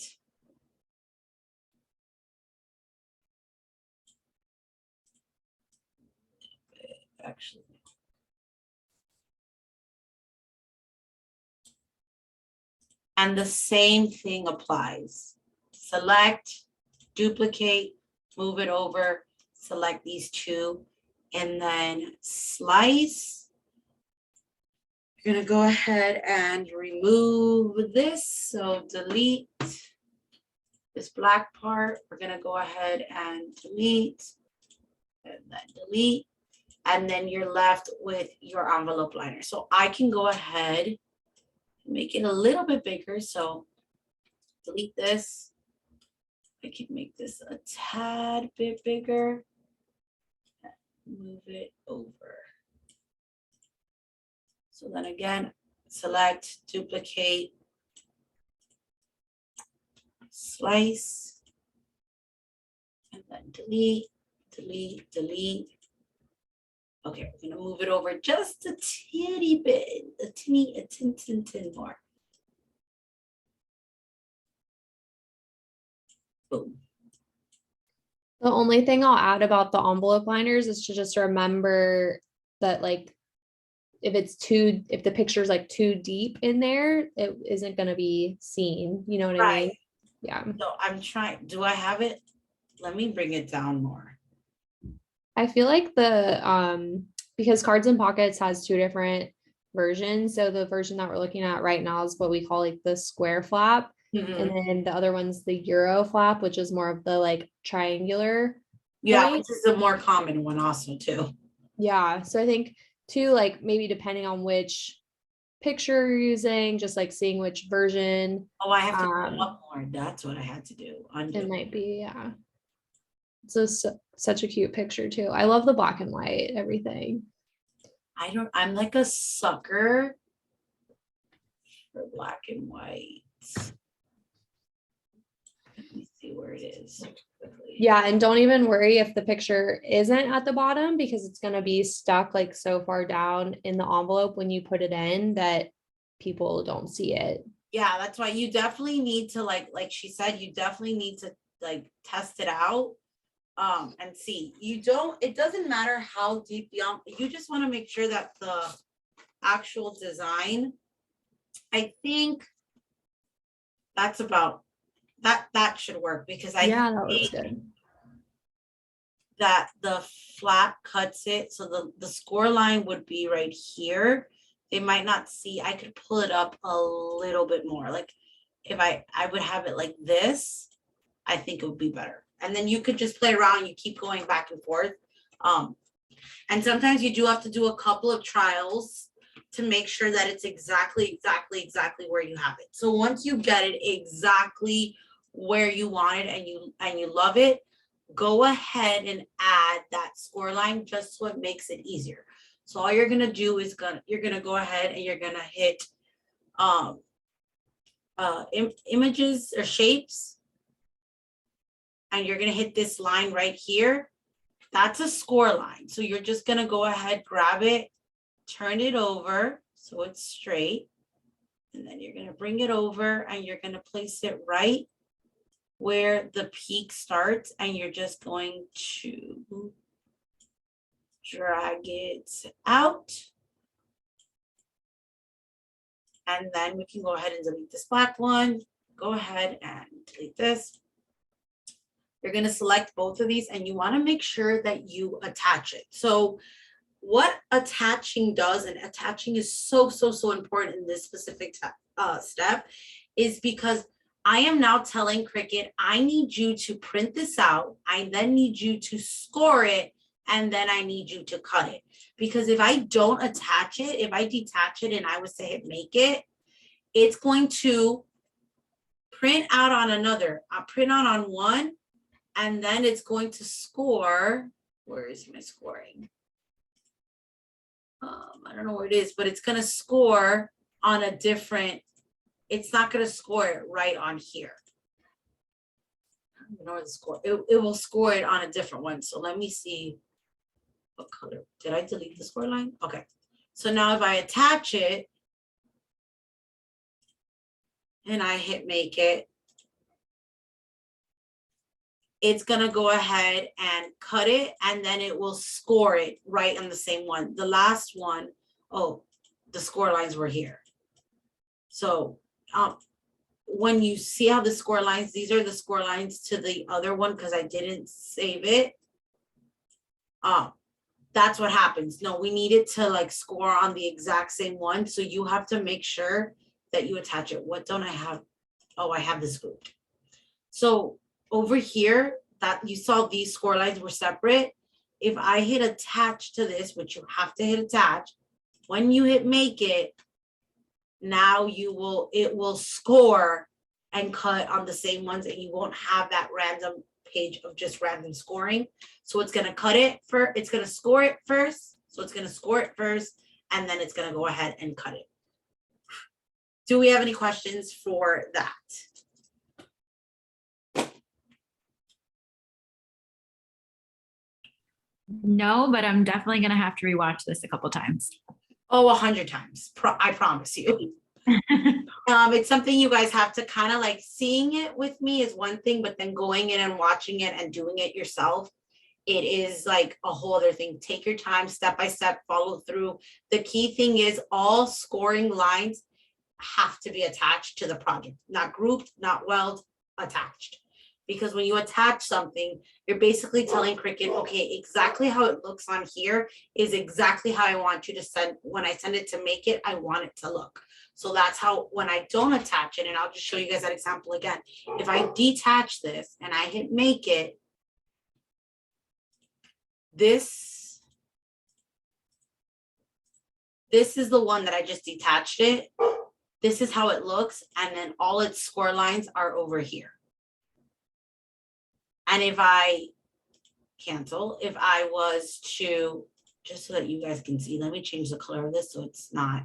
Actually. And the same thing applies. Select, duplicate, move it over, select these two, and then slice. You're gonna go ahead and remove this. So delete this black part. We're gonna go ahead and delete, and then delete. And then you're left with your envelope liner. So I can go ahead and make it a little bit bigger. So delete this. I can make this a tad bit bigger. Move it over. So then again, select, duplicate, slice, and then delete, delete, delete. Okay, we're gonna move it over just a teeny bit, a tin more. Boom. The only thing I'll add about the envelope liners is to just remember that, like, if the picture's like too deep in there, it isn't gonna be seen. You know what I mean? Right. Yeah. So I'm trying, do I have it? Let me bring it down more. I feel like because Cards and Pockets has two different versions. So the version that we're looking at right now is what we call like the square flap. Mhm. And then the other one's the Euro flap, which is more of the like triangular. Yeah, point. which is a more common one also too. Yeah. So I think too, like maybe depending on which picture you're using, just like seeing which version. Oh, I have to go up more. That's what I had to do. Undo. It might be, yeah. So such a cute picture too. I love the black and white, everything. I'm like a sucker for black and white. Let me see where it is quickly. Yeah, and don't even worry if the picture isn't at the bottom, because it's going to be stuck like so far down in the envelope when you put it in that people don't see it. Yeah, that's why you definitely need to like she said, you definitely need to like test it out and see. It doesn't matter how deep you just want to make sure that the actual design, I think that's about that should work, because Yeah, that looks good. That the flap cuts it, so the score line would be right here. They might not see. I could pull it up a little bit more. Like if I would have it like this, I think it would be better. And then you could just play around. You keep going back and forth. And sometimes you do have to do a couple of trials to make sure that it's exactly where you have it. So once you get it exactly where you want it and you love it, go ahead and add that score line just so it makes it easier. So all you're gonna do is you're gonna go ahead and you're gonna hit images or shapes, and you're gonna hit this line right here. That's a score line. So you're just gonna go ahead, grab it, turn it over so it's straight, and then you're gonna bring it over and you're gonna place it right where the peak starts, and you're just going to drag it out. And then we can go ahead and delete this black one. Go ahead and delete this. You're going to select both of these, and you want to make sure that you attach it. So what attaching does, and attaching is so important in this specific step, is because I am now telling Cricut, I need you to print this out. I then need you to score it, and then I need you to cut it. Because if I don't attach it, if I detach it and I was to hit make it, it's going to print out on another. I'll print out on one, and then it's going to score. Where is my scoring? I don't know where it is, but it's going to score on a different, it's not going to score it right on here. I don't know where the score, it will score it on a different one. So let me see what color. Did I delete the score line? Okay. So now if I attach it and I hit make it, it's gonna go ahead and cut it, and then it will score it right on the same one. The last one, oh, the score lines were here. So when you see how the score lines, these are the score lines to the other one because I didn't save it. That's what happens. No, we need it to like score on the exact same one. So you have to make sure that you attach it. What don't I have? Oh, I have this grouped. So over here, that you saw these score lines were separate. If I hit attach to this, which you have to hit attach, when you hit make it, now it will score and cut on the same ones, and you won't have that random page of just random scoring. So it's going to cut it for, it's going to score it first. So it's going to score it first, and then it's going to go ahead and cut it. Do we have any questions for that? No, but I'm definitely going to have to rewatch this a couple times. Oh, 100 times. I promise you. It's something you guys have to kind of like, seeing it with me is one thing, but then going in and watching it and doing it yourself, it is like a whole other thing. Take your time, step by step, follow through. The key thing is all scoring lines have to be attached to the project, not grouped, not weld, attached. Because when you attach something, you're basically telling Cricut, okay, exactly how it looks on here is exactly how I want you to send, when I send it to make it, I want it to look. So that's how, when I don't attach it, and I'll just show you guys that example again. If I detach this and I hit make it, this is the one that I just detached it. This is how it looks. And then all its score lines are over here. And if I cancel, if I was to, just so that you guys can see, let me change the color of this so it's not,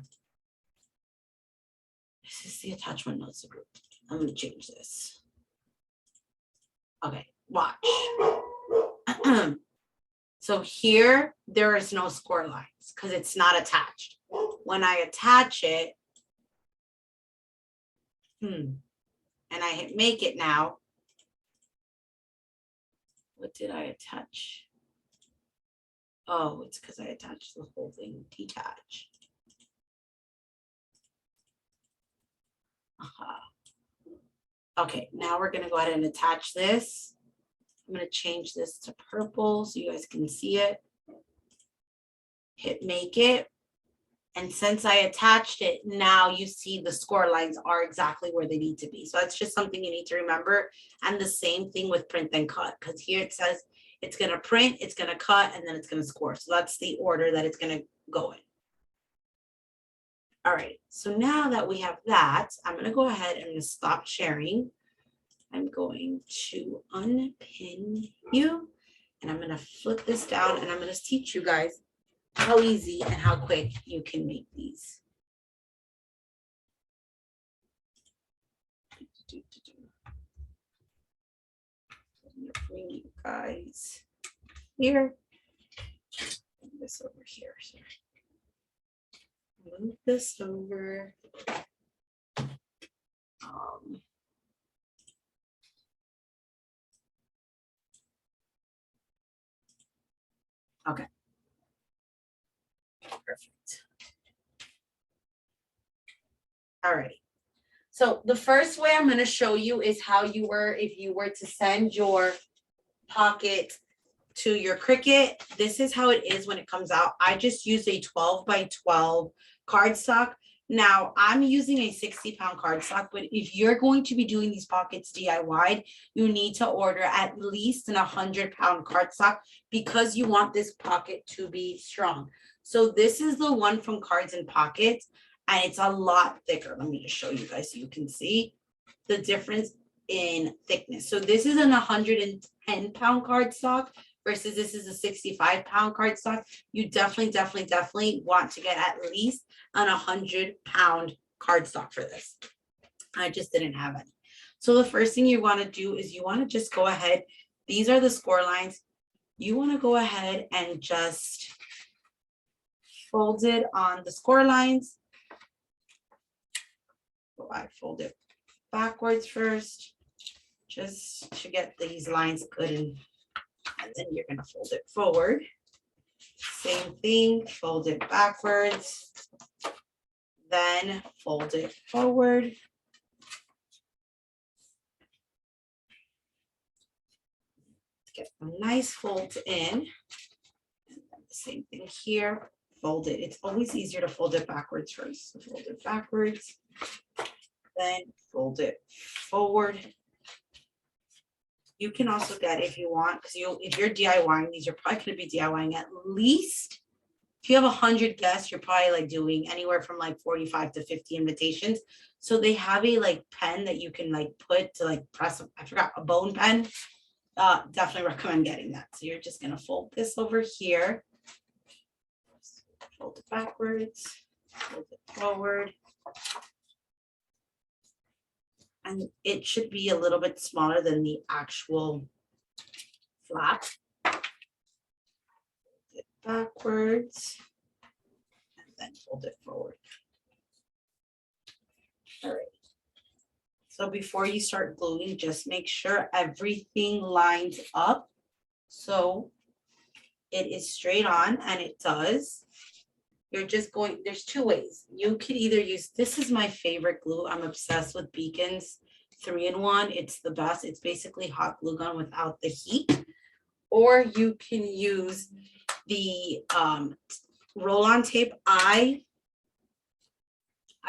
this is the attachment notes group. I'm going to change this. Okay, watch. So here, there is no score lines because it's not attached. When I attach it, and I hit make it now, what did I attach? Oh, it's because I attached the whole thing, detach. Okay, now we're gonna go ahead and attach this. I'm gonna change this to purple so you guys can see it. Hit make it. And since I attached it, now you see the score lines are exactly where they need to be. So that's just something you need to remember. And the same thing with print and cut, because here it says it's going to print, it's going to cut, and then it's going to score. So that's the order that it's going to go in. All right, so now that we have that, I'm gonna go ahead and I'm gonna stop sharing. I'm going to unpin you and I'm gonna flip this down and I'm gonna teach you guys how easy and how quick you can make these. I'm gonna bring you guys here. Bring this over here. Sorry. Move this over. Okay. Perfect. All right. So the first way I'm going to show you is how you were, if you were to send your pocket to your Cricut. This is how it is when it comes out. I just used a 12 by 12 cardstock. Now I'm using a 60-pound cardstock, but if you're going to be doing these pockets DIY, you need to order at least an 100-pound cardstock because you want this pocket to be strong. So this is the one from Cards and Pockets, and it's a lot thicker. Let me just show you guys so you can see the difference in thickness. So this is an 110-pound cardstock versus this is a 65-pound cardstock. You definitely want to get at least an 100-pound cardstock for this. I just didn't have any. So the first thing you want to do is you want to just go ahead. These are the score lines. You want to go ahead and just fold it on the score lines. So I fold it backwards first, just to get these lines good, and then you're going to fold it forward. Same thing, fold it backwards, then fold it forward. Get a nice fold in. Same thing here, fold it. It's always easier to fold it backwards first. So fold it backwards, then fold it forward. You can also get, if you want, because if you're DIYing these, you're probably going to be DIYing at least, if you have 100 guests, you're probably like doing anywhere from like 45 to 50 invitations. So they have a like pen that you can like put to like press, I forgot, a bone pen. Definitely recommend getting that. So you're just going to fold this over here. Fold it backwards, fold it forward. And it should be a little bit smaller than the actual flap. Fold it backwards and then fold it forward. All right. So before you start gluing, just make sure everything lines up so it is straight on, and it does. You're just going, there's two ways. You could either use, this is my favorite glue. I'm obsessed with Beacon's 3-in-1. It's the best. It's basically hot glue gun without the heat. Or you can use the roll-on tape. I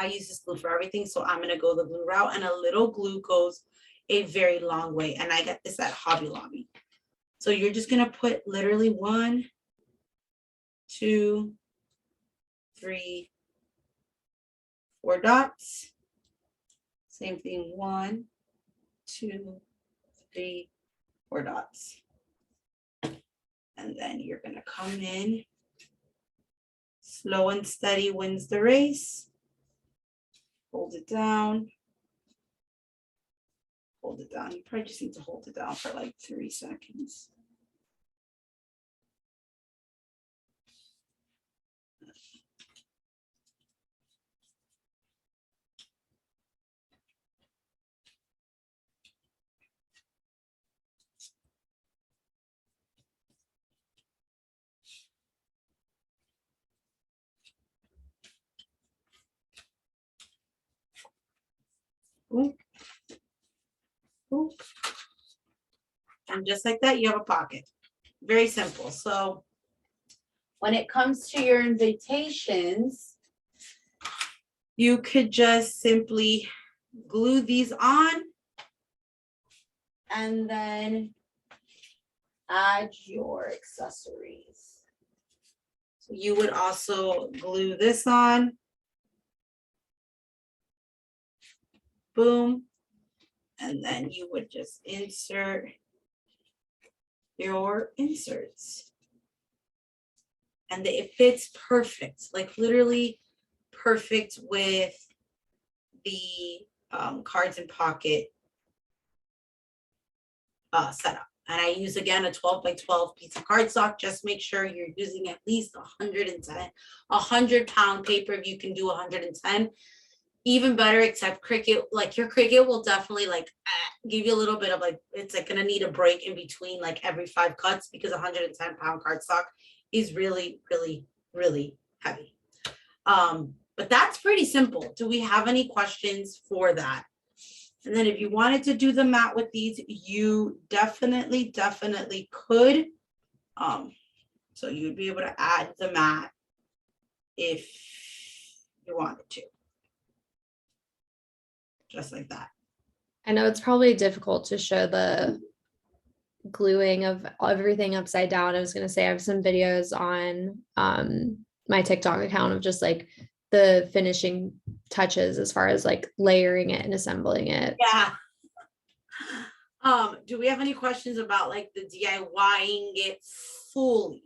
use this glue for everything, so I'm gonna go the glue route, and a little glue goes a very long way. And I got this at Hobby Lobby. So you're just gonna put literally 1, 2, 3, 4 dots. Same thing, 1, 2, 3, 4 dots. And then you're gonna come in. Slow and steady wins the race. Hold it down. Hold it down. You probably just need to hold it down for like 3 seconds. Boop. Boop. And just like that, you have a pocket. Very simple. So when it comes to your invitations, you could just simply glue these on and then add your accessories. So you would also glue this on boom. And then you would just insert your inserts. And it fits perfect, like literally perfect with the cards and pocket setup. And I use again a 12 by 12 piece of cardstock. Just make sure you're using at least 100-pound paper. If you can do 110, even better, except Cricut, like your Cricut will definitely like give you a little bit of like, it's like gonna need a break in between like every 5 cuts, because 110-pound cardstock is really, really, really heavy. But that's pretty simple. Do we have any questions for that? And then if you wanted to do the mat with these, you definitely could. So you'd be able to add the mat if you wanted to. Just like that. I know it's probably difficult to show the gluing of everything upside down. I was going to say I have some videos on my TikTok account of just like the finishing touches as far as like layering it and assembling it. Yeah. Do we have any questions about like the DIYing it fully?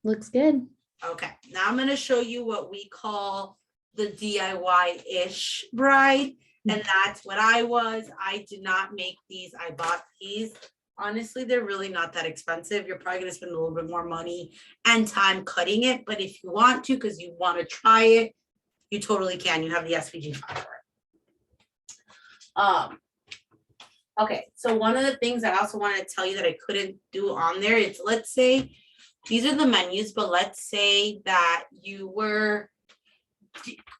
Looks good. Okay, now I'm going to show you what we call the DIY-ish bride. And that's what I was. I did not make these. I bought these. Honestly, they're really not that expensive. You're probably going to spend a little bit more money and time cutting it. But if you want to, because you want to try it, you totally can. You have the SVG file for it. Okay, so one of the things I also wanted to tell you that I couldn't do on there is, let's say, these are the menus, but let's say that you were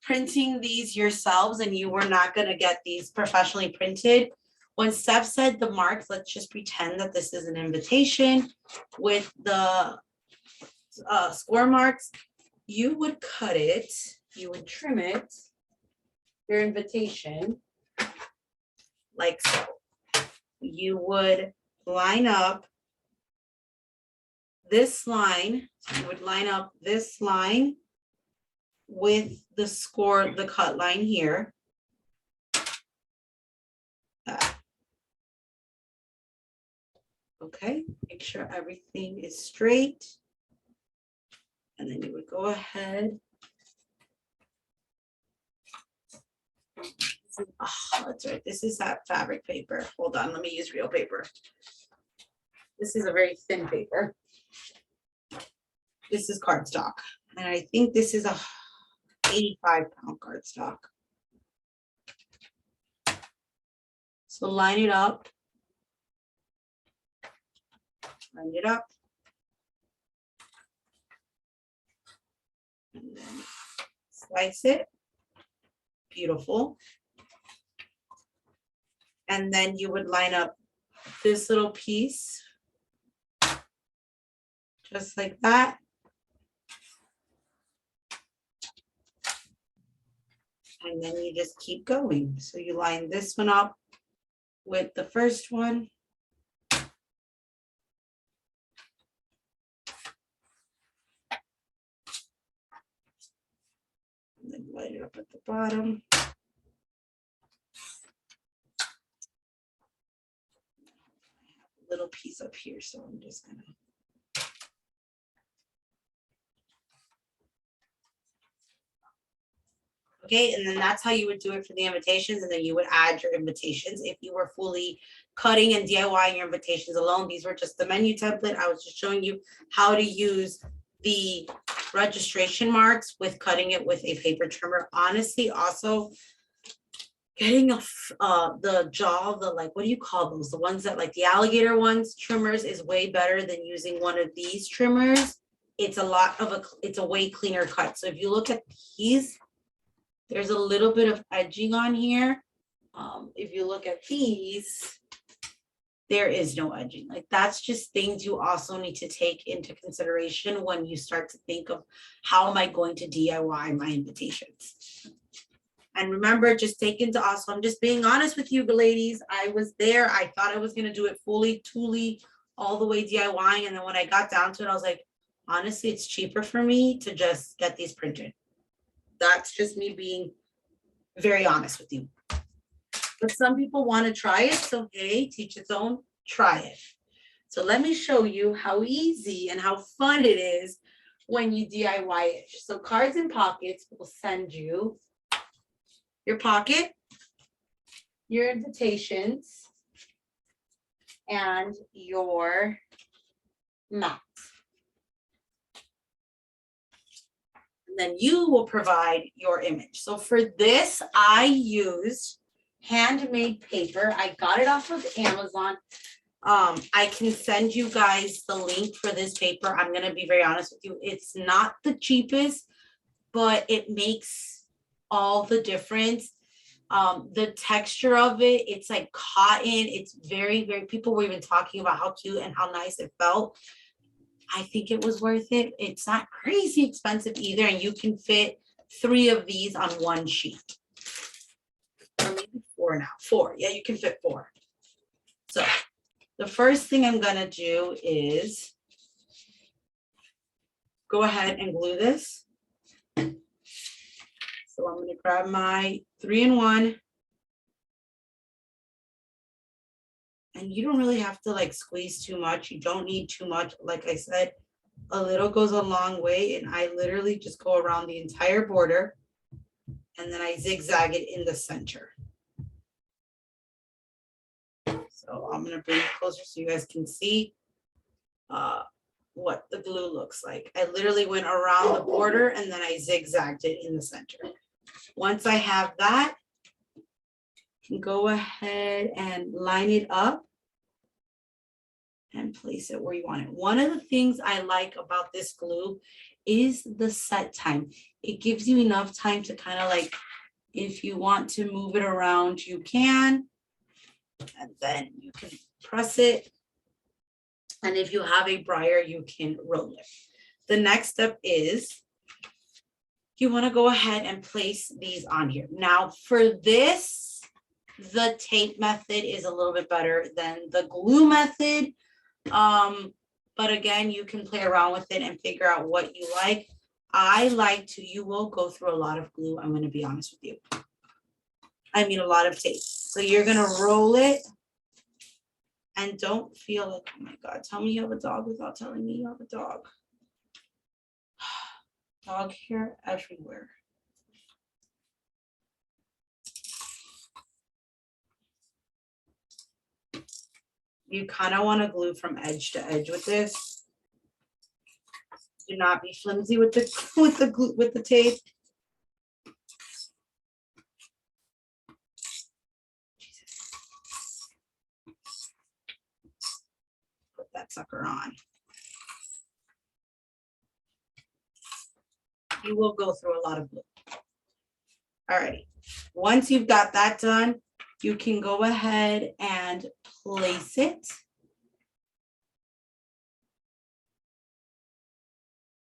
printing these yourselves and you were not going to get these professionally printed. When Steph said the marks, let's just pretend that this is an invitation with the score marks. You would cut it, you would trim it, your invitation, like so. You would line up this line, so you would line up this line with the score, the cut line here. Okay, make sure everything is straight. And then you would go ahead. Oh, that's right. This is that fabric paper. Hold on, let me use real paper. This is a very thin paper. This is cardstock. And I think this is a 85-pound cardstock. So line it up. Line it up. And then slice it. Beautiful. And then you would line up this little piece. Just like that. And then you just keep going. So you line this one up with the first one. And then line it up at the bottom. Little piece up here, so I'm just gonna. Okay, and then that's how you would do it for the invitations, and then you would add your invitations. If you were fully cutting and DIYing your invitations alone, these were just the menu template. I was just showing you how to use the registration marks with cutting it with a paper trimmer. Honestly, also getting the jaw, the like, what do you call those? The ones that like the alligator ones, trimmers is way better than using one of these trimmers. It's it's a way cleaner cut. So if you look at these, there's a little bit of edging on here. If you look at these, there is no edging. Like that's just things you also need to take into consideration when you start to think of how am I going to DIY my invitations. And remember, just take into also, I'm just being honest with you, ladies. I was there. I thought I was going to do it fully, all the way DIYing. And then when I got down to it, I was like, honestly, it's cheaper for me to just get these printed. That's just me being very honest with you. But some people want to try it, so hey, teach its own, try it. So let me show you how easy and how fun it is when you DIY it. So Cards and Pockets will send you your pocket, your invitations, and your mat. And then you will provide your image. So for this, I used handmade paper. I got it off of Amazon. I can send you guys the link for this paper. I'm gonna be very honest with you. It's not the cheapest, but it makes all the difference. The texture of it, it's like cotton. It's very, very, people were even talking about how cute and how nice it felt. I think it was worth it. It's not crazy expensive either, and you can fit 3 of these on one sheet. Or maybe 4 now. 4. Yeah, you can fit 4. So the first thing I'm gonna do is go ahead and glue this. So I'm gonna grab my 3-in-1. And you don't really have to like squeeze too much. You don't need too much. Like I said, a little goes a long way. And I literally just go around the entire border. And then I zigzag it in the center. So I'm gonna bring it closer so you guys can see what the glue looks like. I literally went around the border and then I zigzagged it in the center. Once I have that, go ahead and line it up and place it where you want it. One of the things I like about this glue is the set time. It gives you enough time to kind of like, if you want to move it around, you can, and then you can press it. And if you have a brayer, you can roll it. The next step is you want to go ahead and place these on here. Now for this, the tape method is a little bit better than the glue method. But again, you can play around with it and figure out what you like. I like to, you will go through a lot of glue. I'm going to be honest with you. I mean, a lot of tape. So you're going to roll it and don't feel like, oh my God, tell me you have a dog without telling me you have a dog. Dog hair everywhere. You kind of want to glue from edge to edge with this. Do not be flimsy with the tape. Put that sucker on. You will go through a lot of glue. All right. Once you've got that done, you can go ahead and place it.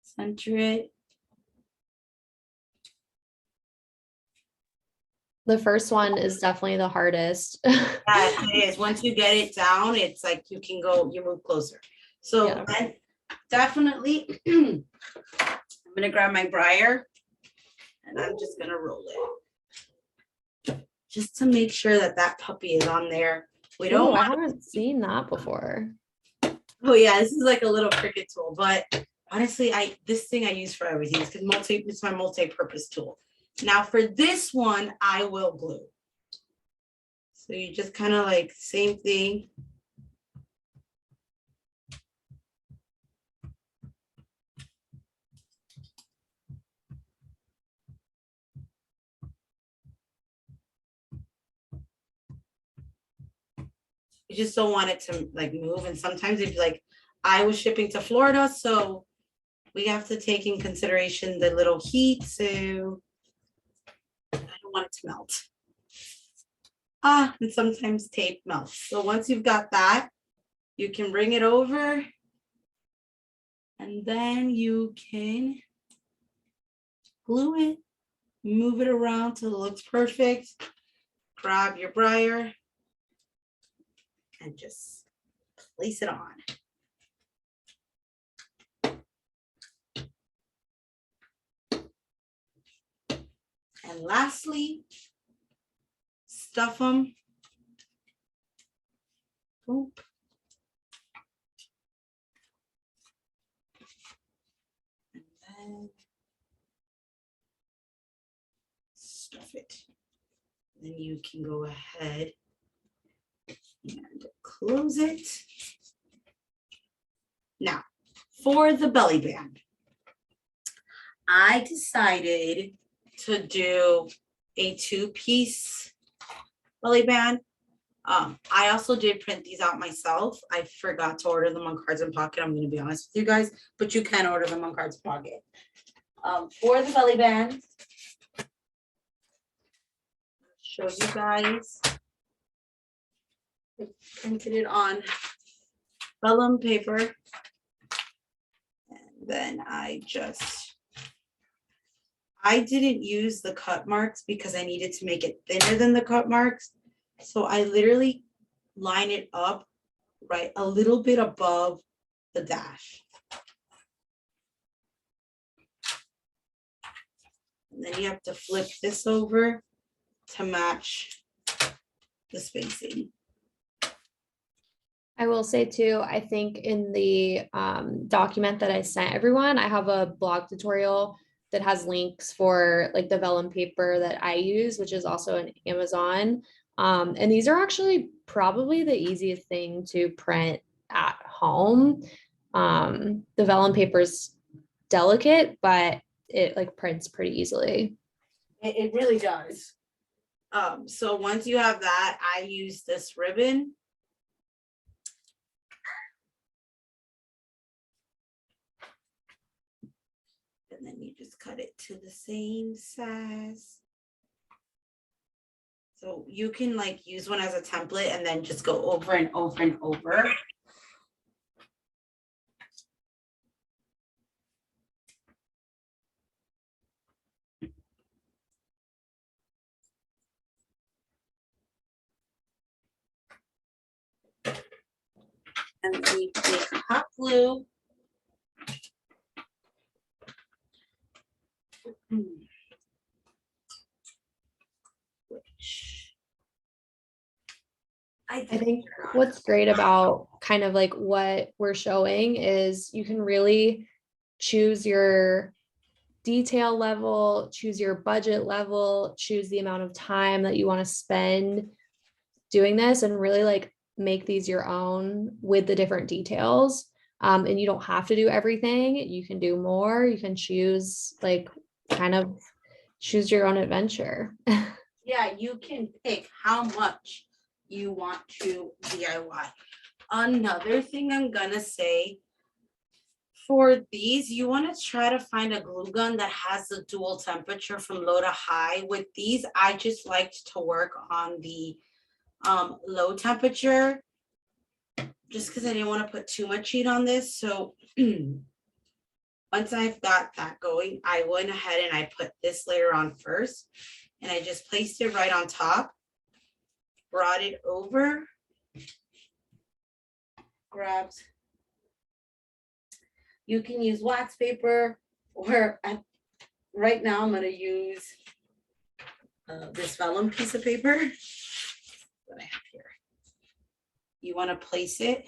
Center it. The first one is definitely the hardest. Yes, it is. Once you get it down, it's like you can go, you move closer. So Yeah. then definitely, I'm gonna grab my brayer and I'm just gonna roll it. Just to make sure that that puppy is on there. We don't Oh, I want, haven't seen that before. oh yeah, this is like a little Cricut tool, but honestly, this thing I use for everything. It's my multi-purpose tool. Now for this one, I will glue. So you just kind of like same thing. You just don't want it to like move. And sometimes if like, I was shipping to Florida, so we have to take in consideration the little heat. So I don't want it to melt. And sometimes tape melts. So once you've got that, you can bring it over and then you can glue it, move it around till it looks perfect. Grab your brayer and just place it on. And lastly, stuff them. Boop. And then stuff it. Then you can go ahead and close it. Now, for the belly band, I decided to do a 2-piece belly band. I also did print these out myself. I forgot to order them on Cards and Pocket. I'm going to be honest with you guys, but you can order them on Cards and Pocket. For the belly band, show you guys. I printed it on vellum paper, and then I didn't use the cut marks because I needed to make it thinner than the cut marks. So I literally line it up right a little bit above the dash. And then you have to flip this over to match the spacing. I will say too, I think in the document that I sent everyone, I have a blog tutorial that has links for like the vellum paper that I use, which is also on Amazon. And these are actually probably the easiest thing to print at home. The vellum paper's delicate, but it like prints pretty easily. It really does. So once you have that, I use this ribbon. And then you just cut it to the same size. So you can like use one as a template and then just go over and over and over. And then you take hot glue. I think what's great about kind of like what we're showing is you can really choose your detail level, choose your budget level, choose the amount of time that you want to spend doing this, and really like make these your own with the different details. And you don't have to do everything. You can do more. You can choose like kind of choose your own adventure. Yeah, you can pick how much you want to DIY. Another thing I'm gonna say, for these, you want to try to find a glue gun that has the dual temperature from low to high. With these, I just liked to work on the low temperature just because I didn't want to put too much heat on this. So once I've got that going, I went ahead and I put this layer on first, and I just placed it right on top, brought it over, grabbed. You can use wax paper, or right now I'm going to use this vellum piece of paper that I have here. You want to place it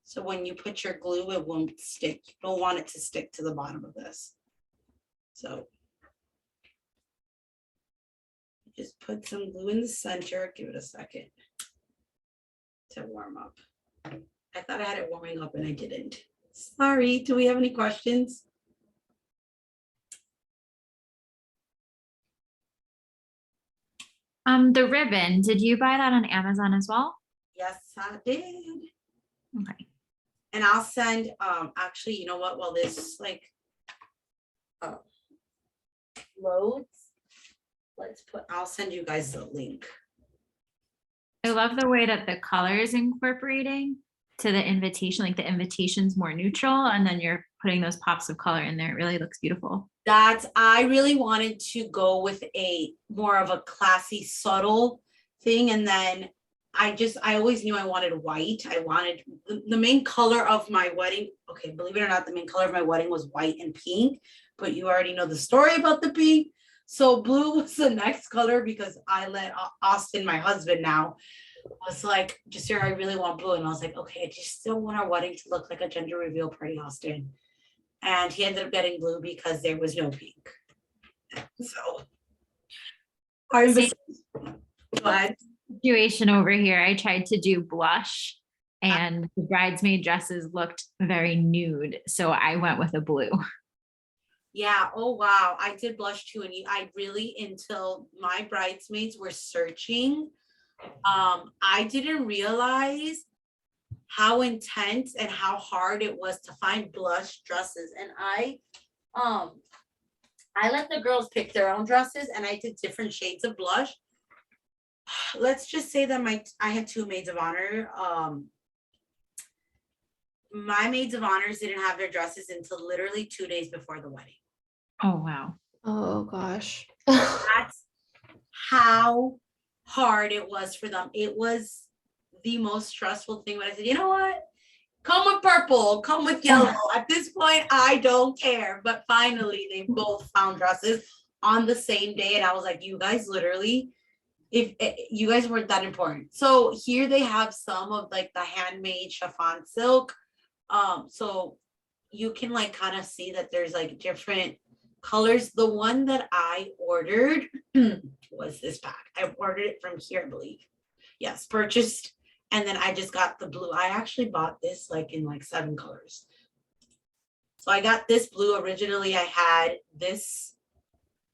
so when you put your glue, it won't stick. You don't want it to stick to the bottom of this. So just put some glue in the center. Give it a second to warm up. I thought I had it warming up and I didn't. Sorry, do we have any questions? The ribbon, did you buy that on Amazon as well? Yes, I did. Okay. And I'll send, actually, you know what, well, this like loads, I'll send you guys the link. I love the way that the color is incorporating to the invitation, like the invitation's more neutral, and then you're putting those pops of color in there. It really looks beautiful. I really wanted to go with a more of a classy, subtle thing. And then I always knew I wanted white. I wanted the main color of my wedding. Okay, believe it or not, the main color of my wedding was white and pink, but you already know the story about the pink. So blue was the next color because I let Austin, my husband now, was like, Jasira, I really want blue. And I was like, okay, I just still want our wedding to look like a gender reveal party, Austin. And he ended up getting blue because there was no pink. So our Same go ahead. situation over here. I tried to do blush and the bridesmaid dresses looked very nude. So I went with a blue. Yeah. Oh wow. I did blush too. And I really, until my bridesmaids were searching, I didn't realize how intense and how hard it was to find blush dresses. And I let the girls pick their own dresses and I did different shades of blush. Let's just say that I had two maids of honor. My maids of honors didn't have their dresses until literally 2 days before the wedding. Oh, wow. Oh gosh. That's how hard it was for them. It was the most stressful thing when I said, you know what? Come with purple, come with yellow. At this point, I don't care. But finally, they both found dresses on the same day. And I was like, you guys literally, if you guys weren't that important. So here they have some of like the handmade chiffon silk. So you can like kind of see that there's like different colors. The one that I ordered was this pack. I ordered it from here, I believe. Yes, purchased. And then I just got the blue. I actually bought this like in like 7 colors. So I got this blue. Originally I had this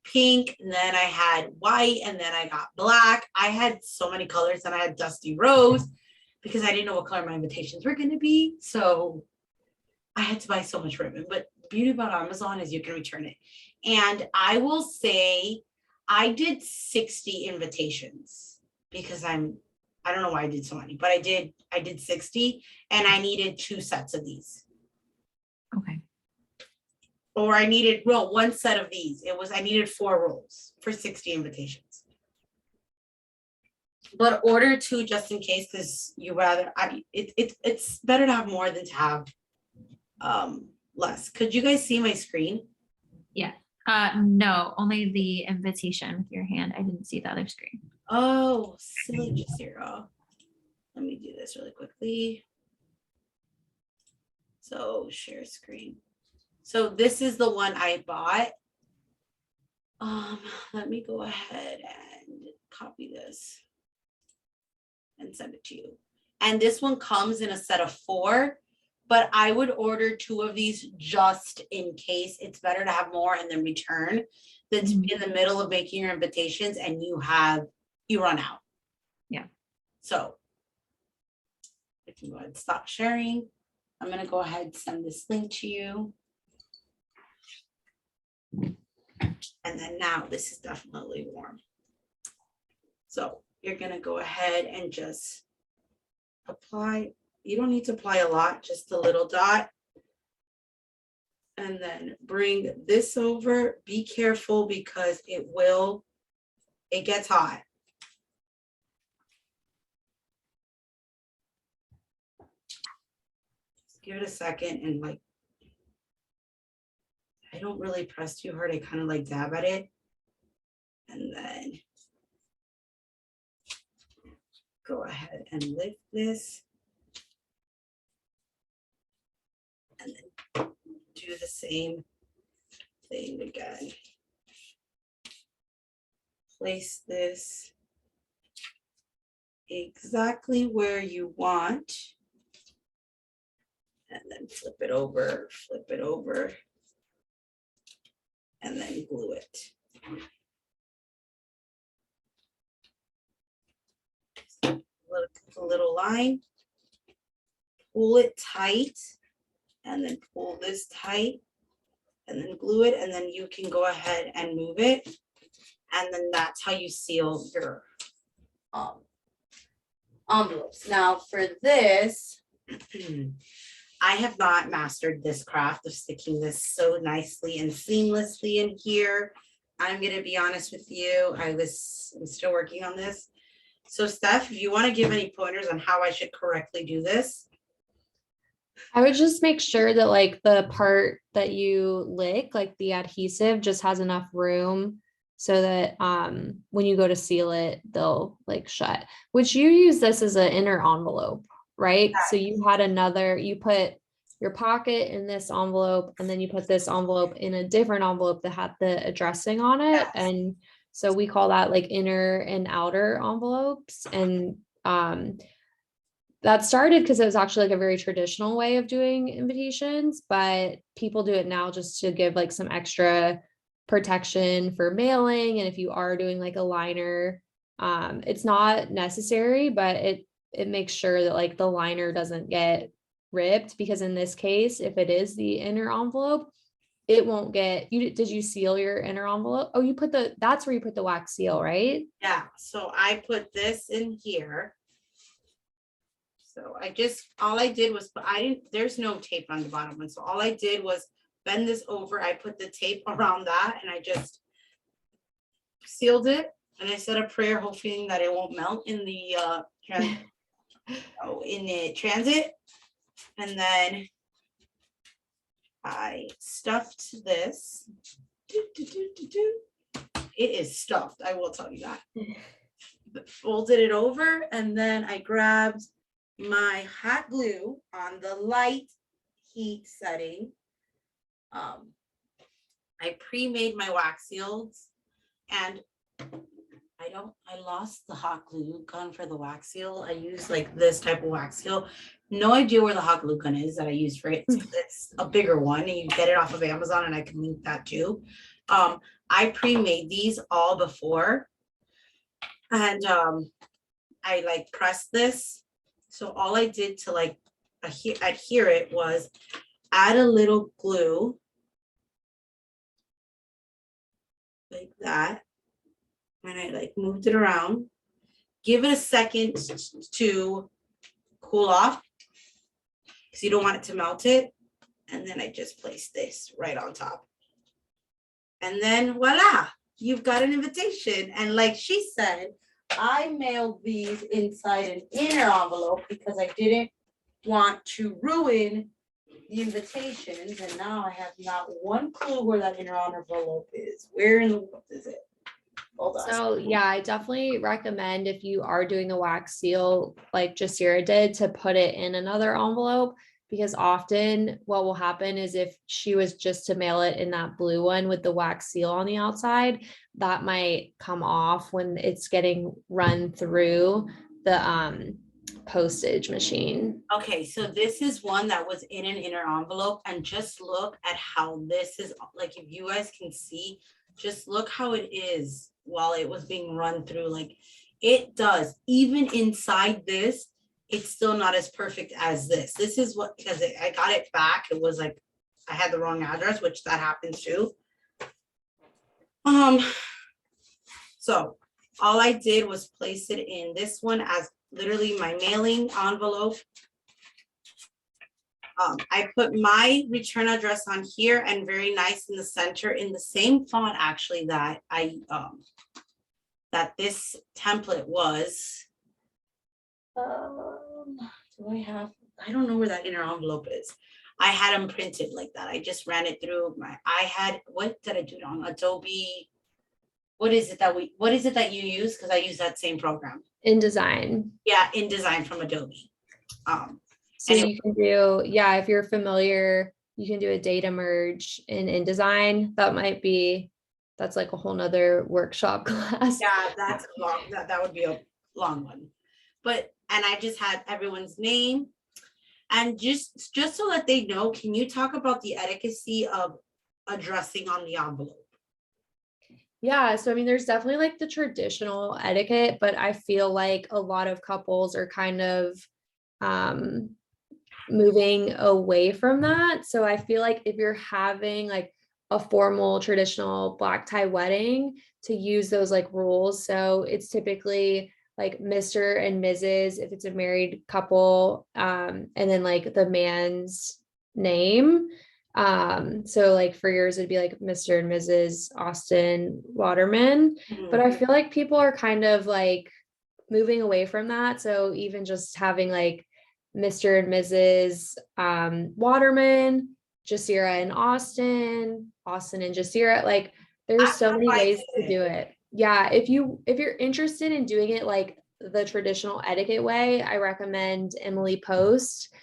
pink, and then I had white, and then I got black. I had so many colors, and I had dusty rose because I didn't know what color my invitations were going to be. So I had to buy so much ribbon. But the beauty about Amazon is you can return it. And I will say I did 60 invitations because I don't know why I did so many, but I did 60 and I needed 2 sets of these. Okay. Or I needed, well, 1 set of these. I needed 4 rolls for 60 invitations. But order 2 just in case, because it's better to have more than to have less. Could you guys see my screen? Yeah. No, only the invitation with your hand. I didn't see the other screen. Oh, silly Jasira. Let me do this really quickly. So share screen. So this is the one I bought. Let me go ahead and copy this and send it to you. And this one comes in a set of 4, but I would order 2 of these just in case. It's better to have more and then return than to be in the middle of making your invitations and you run out. Yeah. So I can go ahead and stop sharing. I'm going to go ahead and send this link to you. And then now this is definitely warm. So you're going to go ahead and just apply. You don't need to apply a lot, just a little dot. And then bring this over. Be careful because it gets hot. Just give it a second and like, I don't really press too hard. I kind of like dab at it. And then go ahead and lift this. And then do the same thing again. Place this exactly where you want. And then flip it over, and then glue it. A little line, pull it tight, and then pull this tight, and then glue it, and then you can go ahead and move it. And then that's how you seal your envelopes. Now for this, I have not mastered this craft of sticking this so nicely and seamlessly in here. I'm gonna be honest with you. I'm still working on this. So Steph, if you want to give any pointers on how I should correctly do this. I would just make sure that like the part that you lick, like the adhesive, just has enough room so that when you go to seal it, they'll like shut. Which you use this as an inner envelope, right? So you had another, you put your pocket in this envelope, and then you put this envelope in a different envelope that had the addressing on it. Yes. And so we call that like inner and outer envelopes. And that started because it was actually like a very traditional way of doing invitations, but people do it now just to give like some extra protection for mailing. And if you are doing like a liner, it's not necessary, but it makes sure that like the liner doesn't get ripped, because in this case, if it is the inner envelope, it won't get you. Did you seal your inner envelope? Oh, you put that's where you put the wax seal, right? Yeah, so I put this in here. So all I did was, there's no tape on the bottom one. So all I did was bend this over. I put the tape around that and I just sealed it. And I said a prayer, hoping that it won't melt in the transit. And then I stuffed this. It is stuffed, I will tell you that. Folded it over, and then I grabbed my hot glue on the light heat setting. I pre-made my wax seals, and I lost the hot glue gun for the wax seal. I use like this type of wax seal. No idea where the hot glue gun is that I use for it. It's a bigger one, and you get it off of Amazon, and I can link that too. I pre-made these all before, and I like pressed this. So all I did to like adhere it was add a little glue like that. And I like moved it around, give it a second to cool off because you don't want it to melt it. And then I just placed this right on top. And then voila, you've got an invitation. And like she said, I mailed these inside an inner envelope because I didn't want to ruin the invitations. And now I have not one clue where that inner envelope is. Where in the world is it? Hold on. So yeah, I definitely recommend, if you are doing the wax seal like Jasira did, to put it in another envelope, because often what will happen is if she was just to mail it in that blue one with the wax seal on the outside, that might come off when it's getting run through the postage machine. Okay, so this is one that was in an inner envelope, and just look at how this is, like, if you guys can see, just look how it is while it was being run through. Like, it does, even inside this, it's still not as perfect as this. This is what, because I got it back, it was like I had the wrong address, which that happens too. So all I did was place it in this one as literally my mailing envelope. I put my return address on here, and very nice in the center, in the same font actually that that this template was. I don't know where that inner envelope is. I had them printed like that. I just ran it through what did I do it on? Adobe. What is it that you use? Because I use that same program. InDesign. Yeah, InDesign from Adobe. So you can do, yeah, if you're familiar, you can do a data merge in InDesign. That's like a whole nother workshop class. Yeah, that's long. That would be a long one. And I just had everyone's name, and just so that they know, can you talk about the etiquette of addressing on the envelope? Yeah, so I mean, there's definitely like the traditional etiquette, but I feel like a lot of couples are kind of moving away from that. So I feel like if you're having like a formal traditional black tie wedding, to use those like rules. So it's typically like Mr. and Mrs. if it's a married couple, and then like the man's name. So like for yours, it'd be like Mr. and Mrs. Austin Waterman. But I feel like people are kind of like moving away from that. So even just having like Mr. and Mrs. Waterman, Jasira and Austin and Jasira, like There's so many I ways to did. do it. Yeah, if you're interested in doing it like the traditional etiquette way, I recommend Emily Post.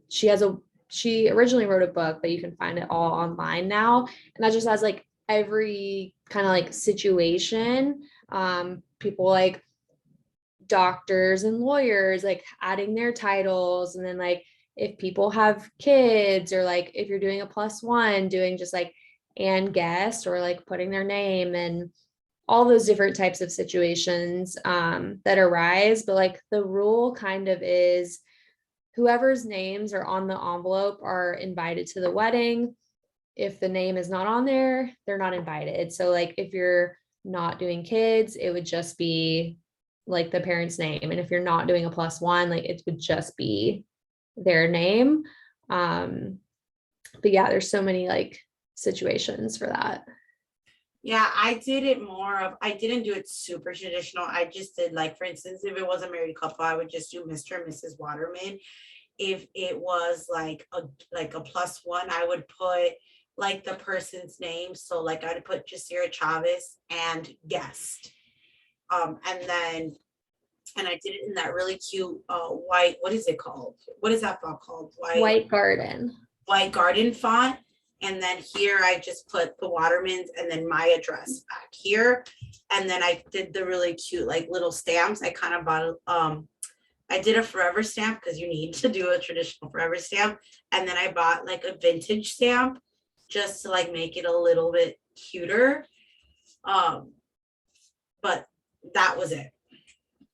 She originally wrote a book, but you can find it all online now. And that just has like every kind of like situation. People like doctors and lawyers like adding their titles, and then like if people have kids, or like if you're doing a +1, doing just like and guest, or like putting their name, and all those different types of situations that arise. But like the rule kind of is whoever's names are on the envelope are invited to the wedding. If the name is not on there, they're not invited. So like if you're not doing kids, it would just be like the parent's name. And if you're not doing a +1, like it would just be their name. But yeah, there's so many like situations for that. Yeah, I did it more of, I didn't do it super traditional. I just did like, for instance, if it was a married couple, I would just do Mr. and Mrs. Waterman. If it was like a +1, I would put like the person's name. So like I'd put Jasira Chavez and guest. And then I did it in that really cute white, what is it called? What is that font called? White Garden. White Garden font. And then here I just put the Watermans and then my address back here. And then I did the really cute like little stamps. I kind of bought I did a forever stamp because you need to do a traditional forever stamp. And then I bought like a vintage stamp just to like make it a little bit cuter. But that was it.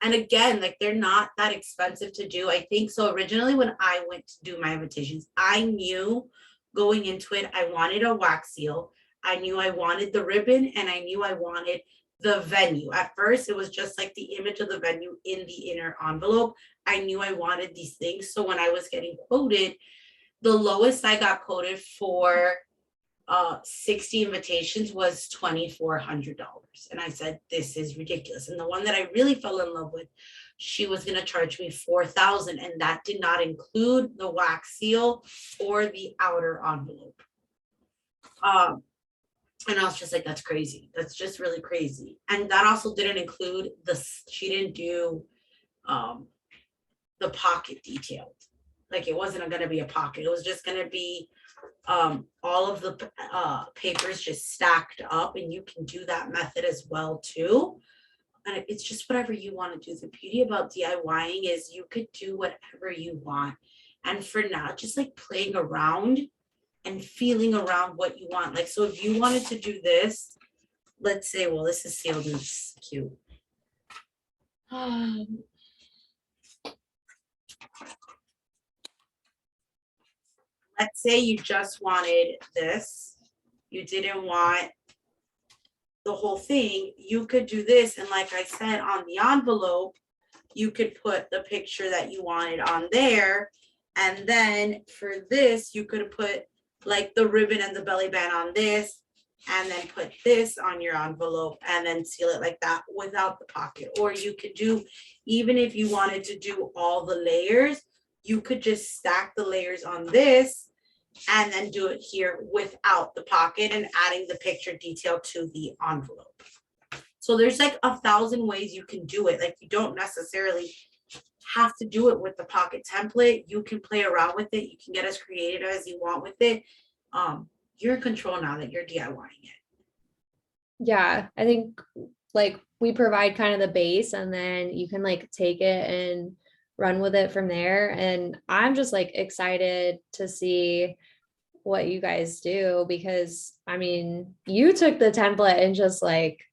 And again, like they're not that expensive to do. I think so. Originally, when I went to do my invitations, I knew going into it, I wanted a wax seal. I knew I wanted the ribbon, and I knew I wanted the venue. At first, it was just like the image of the venue in the inner envelope. I knew I wanted these things. So when I was getting quoted, the lowest I got quoted for 60 invitations was $2,400. And I said, this is ridiculous. And the one that I really fell in love with, she was going to charge me $4,000, and that did not include the wax seal or the outer envelope. And I was just like, that's crazy. That's just really crazy. And that also didn't include she didn't do the pocket detailed. Like it wasn't going to be a pocket. It was just going to be all of the papers just stacked up, and you can do that method as well too. And it's just whatever you want to do. The beauty about DIYing is you could do whatever you want. And for now, just like playing around and feeling around what you want. Like, so if you wanted to do this, let's say, well, this is sealed and it's cute. Let's say you just wanted this. You didn't want the whole thing. You could do this. And like I said, on the envelope, you could put the picture that you wanted on there. And then for this, you could put like the ribbon and the belly band on this, and then put this on your envelope and then seal it like that without the pocket. Or you could do, even if you wanted to do all the layers, you could just stack the layers on this and then do it here without the pocket and adding the picture detail to the envelope. So there's like 1,000 ways you can do it. Like you don't necessarily have to do it with the pocket template. You can play around with it. You can get as creative as you want with it. You're in control now that you're DIYing it. Yeah, I think like we provide kind of the base, and then you can like take it and run with it from there. And I'm just like excited to see what you guys do, because I mean, you took the template and just like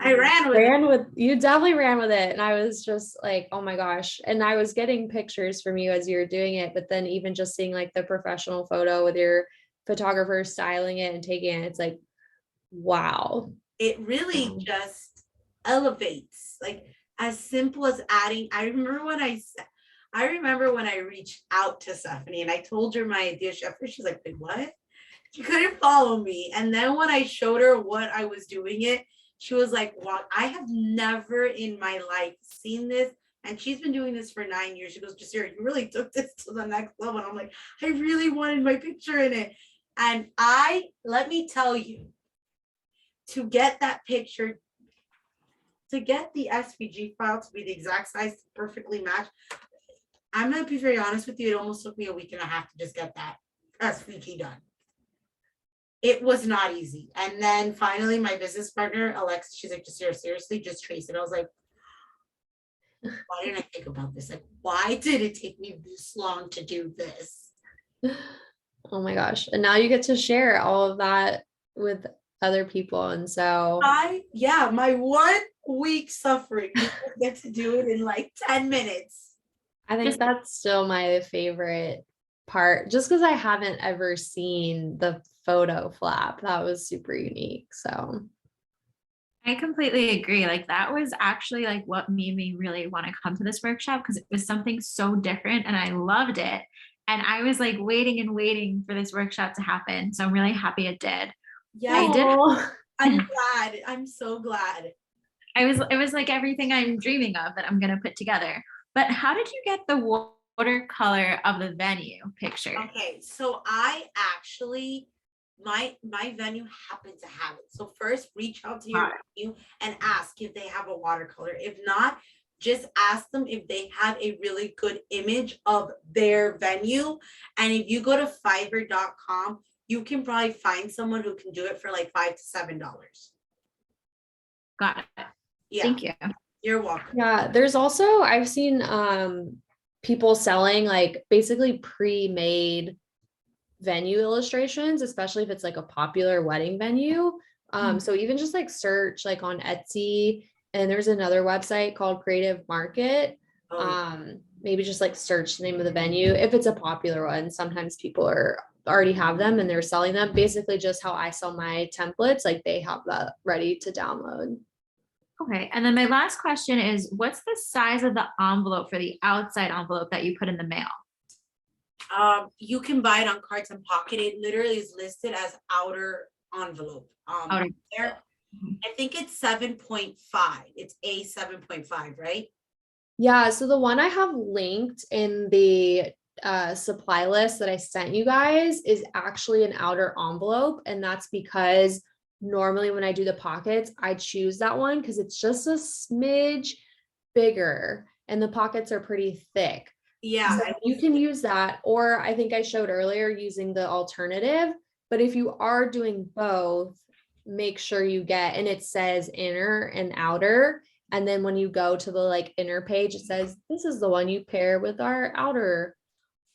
I ran with you definitely ran with it. And I was just like, oh my gosh. And I was getting pictures from you as you were doing it, but then even just seeing like the professional photo with your photographer styling it and taking it, it's like, wow. It really just elevates, like as simple as adding. I remember when I reached out to Stephanie and I told her my idea. She's like, wait, what? She couldn't follow me. And then when I showed her what I was doing it, she was like, wow, I have never in my life seen this. And she's been doing this for 9 years. She goes, Jasira, you really took this to the next level. And I'm like, I really wanted my picture in it. And let me tell you, to get that picture, to get the SVG file to be the exact size to perfectly match, I'm gonna be very honest with you, it almost took me a week and a half to just get that SVG done. It was not easy. And then finally my business partner, Alexa, she's like, just seriously, just trace it. I was like, why didn't I think about this? Like, why did it take me this long to do this? Oh my gosh. And now you get to share all of that with other people. And so My 1 week suffering, I get to do it in like 10 minutes. I think that's still my favorite part, just because I haven't ever seen the photo flap. That was super unique. So I completely agree. Like that was actually like what made me really want to come to this workshop, because it was something so different and I loved it. And I was like waiting and waiting for this workshop to happen. So I'm really happy it did. Yeah, I did. I'm glad. I'm so glad. It was like everything I'm dreaming of that I'm going to put together. But how did you get the watercolor of the venue picture? Okay, so I actually, my venue happened to have it. So first reach out to your venue and ask if they have a watercolor. If not, just ask them if they have a really good image of their venue. And if you go to fiverr.com, you can probably find someone who can do it for like $5 to $7. Got it. Yeah. Thank you. You're welcome. yeah, there's also, I've seen people selling like basically pre-made venue illustrations, especially if it's like a popular wedding venue. So even just like search like on Etsy, and there's another website called Creative Market. Maybe just like search the name of the venue if it's a popular one. Sometimes people already have them and they're selling them. Basically just how I sell my templates, like they have that ready to download. Okay. And then my last question is, what's the size of the envelope for the outside envelope that you put in the mail? You can buy it on Cards and Pocket. It literally is listed as outer envelope. Outer. There, I think it's 7.5. It's a 7.5, right? Yeah, so the one I have linked in the supply list that I sent you guys is actually an outer envelope. And that's because normally when I do the pockets, I choose that one because it's just a smidge bigger and the pockets are pretty thick. Yeah. So you can use that, or I think I showed earlier using the alternative. But if you are doing both, make sure you get, and it says inner and outer. And then when you go to the like inner page, it says, this is the one you pair with our outer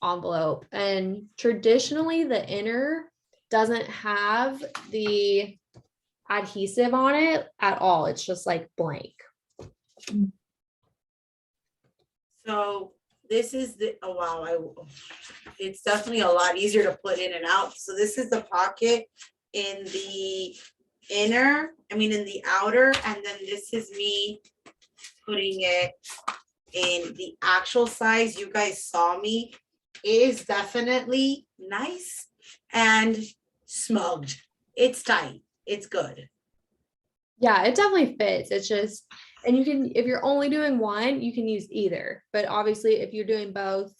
envelope. And traditionally the inner doesn't have the adhesive on it at all. It's just like blank. So this is the, oh wow, it's definitely a lot easier to put in and out. So this is the pocket in the inner, in the outer, and then this is me putting it in the actual size you guys saw me. It is definitely nice and smugged. It's tight. It's good. Yeah, it definitely fits. It's just, and you can, if you're only doing one, you can use either. But obviously if you're doing both,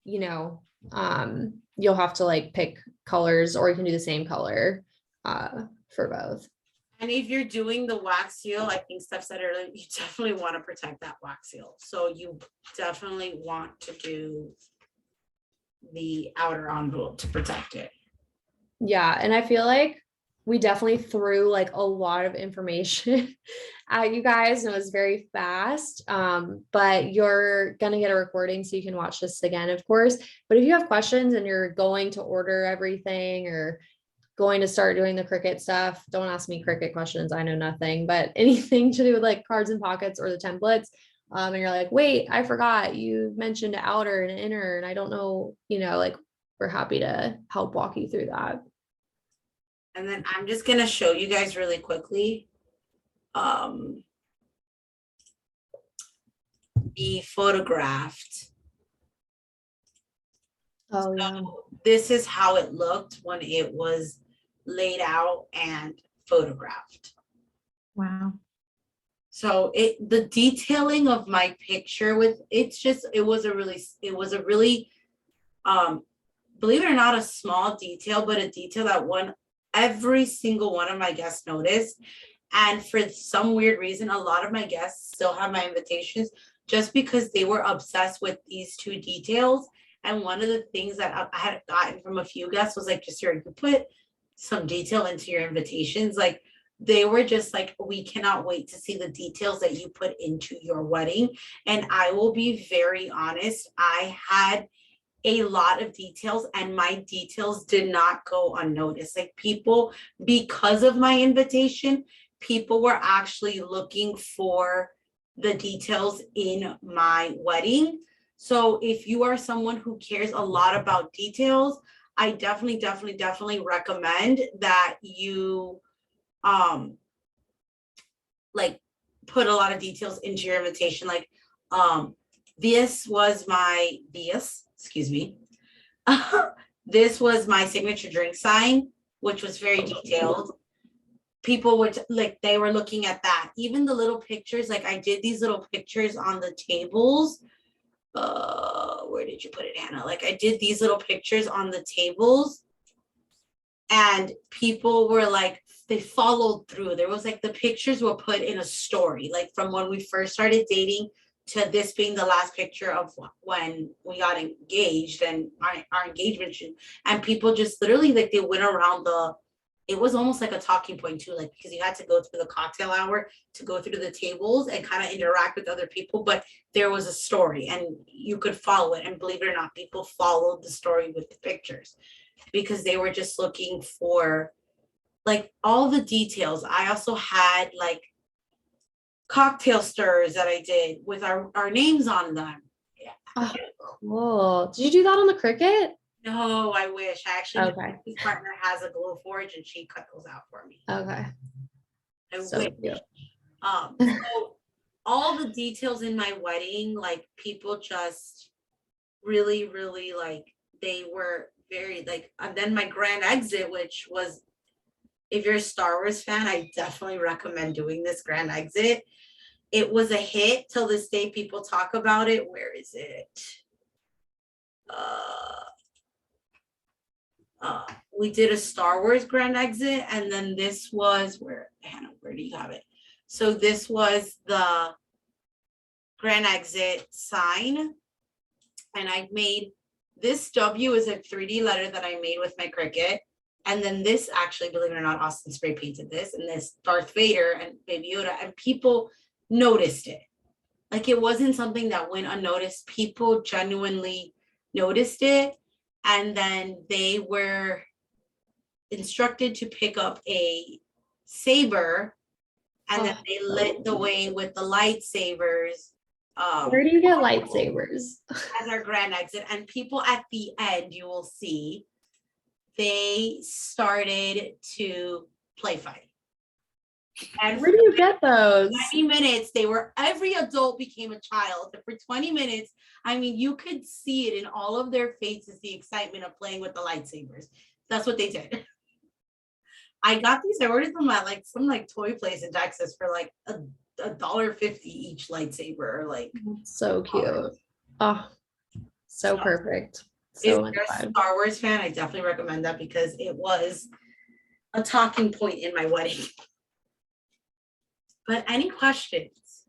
you'll have to like pick colors, or you can do the same color for both. And if you're doing the wax seal, I think Steph said earlier, you definitely want to protect that wax seal. So you definitely want to do the outer envelope to protect it. Yeah, and I feel like we definitely threw like a lot of information at you guys, and it was very fast. But you're gonna get a recording so you can watch this again, of course. But if you have questions and you're going to order everything or going to start doing the Cricut stuff, don't ask me Cricut questions. I know nothing, but anything to do with like Cards and Pockets or the templates. And you're like, wait, I forgot you mentioned outer and inner, and I don't know, like we're happy to help walk you through that. And then I'm just gonna show you guys really quickly. The photographed. Oh yeah. So this is how it looked when it was laid out and photographed. Wow. So the detailing of my picture it was a really believe it or not, a small detail, but a detail that every single one of my guests noticed. And for some weird reason, a lot of my guests still have my invitations just because they were obsessed with these two details. And one of the things that I had gotten from a few guests was like, just here, you put some detail into your invitations. Like they were just like, we cannot wait to see the details that you put into your wedding. And I will be very honest, I had a lot of details and my details did not go unnoticed. Like people, because of my invitation, people were actually looking for the details in my wedding. So if you are someone who cares a lot about details, I definitely recommend that you like put a lot of details into your invitation. Like this was my excuse me. This was my signature drink sign, which was very detailed. People would like, they were looking at that. Even the little pictures, like I did these little pictures on the tables. Where did you put it, Hannah? Like I did these little pictures on the tables and people were like, they followed through. There was like the pictures were put in a story, like from when we first started dating to this being the last picture of when we got engaged and our engagement shoot. And people just literally like they went around it was almost like a talking point too, like because you had to go through the cocktail hour to go through the tables and kind of interact with other people, but there was a story and you could follow it. And believe it or not, people followed the story with the pictures because they were just looking for like all the details. I also had like cocktail stirs that I did with our names on them. Yeah. Oh, cool. Did you do that on the Cricut? No, I wish. I actually, Okay. my partner has a Glowforge and she cut those out for me. Okay. I So wish. cute. So all the details in my wedding, like people just really like they were very like, and then my grand exit, which was, if you're a Star Wars fan, I definitely recommend doing this grand exit. It was a hit till this day. People talk about it. Where is it? We did a Star Wars grand exit, and then this was where, Hannah, where do you have it? So this was the grand exit sign, and I made this W is a 3D letter that I made with my Cricut. And then this actually, believe it or not, Austin spray painted this, and this Darth Vader and Baby Yoda, and people noticed it. Like it wasn't something that went unnoticed. People genuinely noticed it. And then they were instructed to pick up a saber, and then they lit the way with the lightsabers. Where do you get lightsabers? As our grand exit. And people at the end, you will see, they started to play fight. And Where do you get those? 20 minutes, every adult became a child. For 20 minutes, I mean, you could see it in all of their faces, the excitement of playing with the lightsabers. That's what they did. I got these, I ordered them at like some like toy place in Texas for like $1.50 each lightsaber, like. So cute. Oh, so perfect. If So you're a Star Wars fan, I definitely recommend that because it was a talking point in my wedding. But any questions?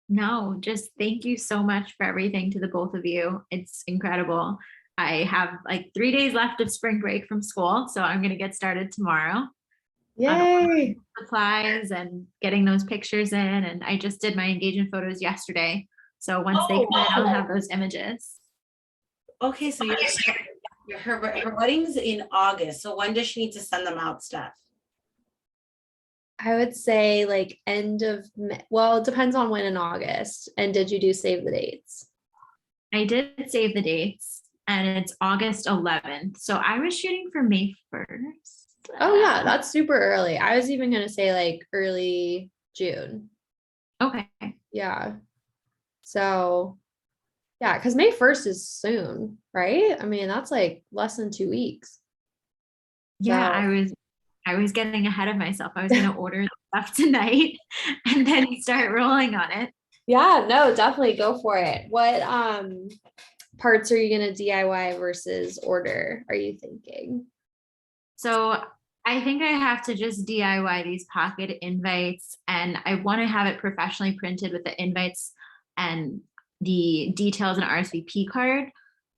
No, just thank you so much for everything to the both of you. It's incredible. I have like 3 days left of spring break from school, so I'm going to get started tomorrow. Yay. Supplies and getting those pictures in. And I just did my engagement photos yesterday. So once they come in, I'll have those images. Okay, so her wedding's in August. So when does she need to send them out, Steph? I would say like end of May. Well, it depends on when in August. And did you do save the dates? I did save the dates and it's August 11th. So I was shooting for May 1st. Oh yeah, that's super early. I was even going to say like early June. Okay. Yeah. So yeah, because May 1st is soon, right? I mean, that's like less than 2 weeks. Yeah, So- I was getting ahead of myself. I was going to order stuff tonight and then start rolling on it. Yeah, no, definitely go for it. What parts are you going to DIY versus order, are you thinking? So I think I have to just DIY these pocket invites, and I want to have it professionally printed with the invites and the details and RSVP card.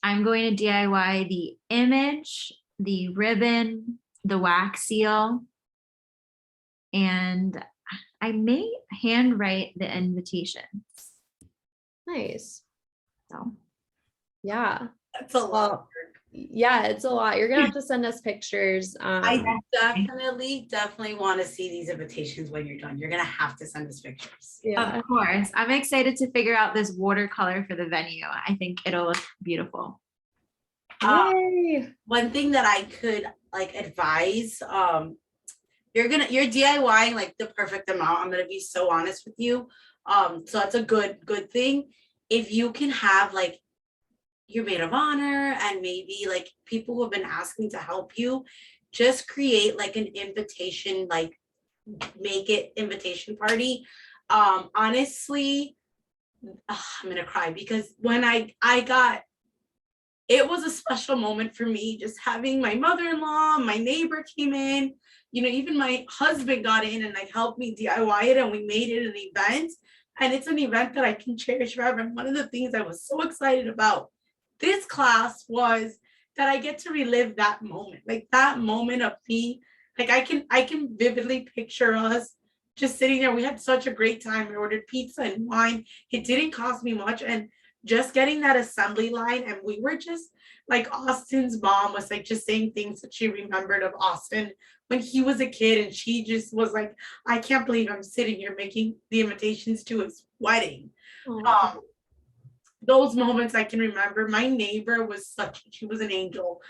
I'm going to DIY the image, the ribbon, the wax seal, and I may handwrite the invitations. Nice. So Yeah. That's a lot. Well, of work. yeah, it's a lot. You're gonna have to send us pictures. I definitely want to see these invitations when you're done. You're gonna have to send us pictures. Yeah. Of course, I'm excited to figure out this watercolor for the venue. I think it'll look beautiful. Yay. One thing that I could like advise, you're DIYing like the perfect amount. I'm gonna be so honest with you. So that's a good thing. If you can have like your maid of honor and maybe like people who have been asking to help you, just create like an invitation, like make it invitation party. Honestly, I'm gonna cry because when I got, it was a special moment for me, just having my mother-in-law, my neighbor came in, you know, even my husband got in and like helped me DIY it, and we made it an event. And it's an event that I can cherish forever. And one of the things I was so excited about this class was that I get to relive that moment, like that moment of me. Like I can vividly picture us just sitting there. We had such a great time. We ordered pizza and wine. It didn't cost me much. And just getting that assembly line, and we were just like, Austin's mom was like just saying things that she remembered of Austin when he was a kid, and she just was like, I can't believe I'm sitting here making the invitations to his wedding. Aw. Those moments I can remember. My neighbor was she was an angel.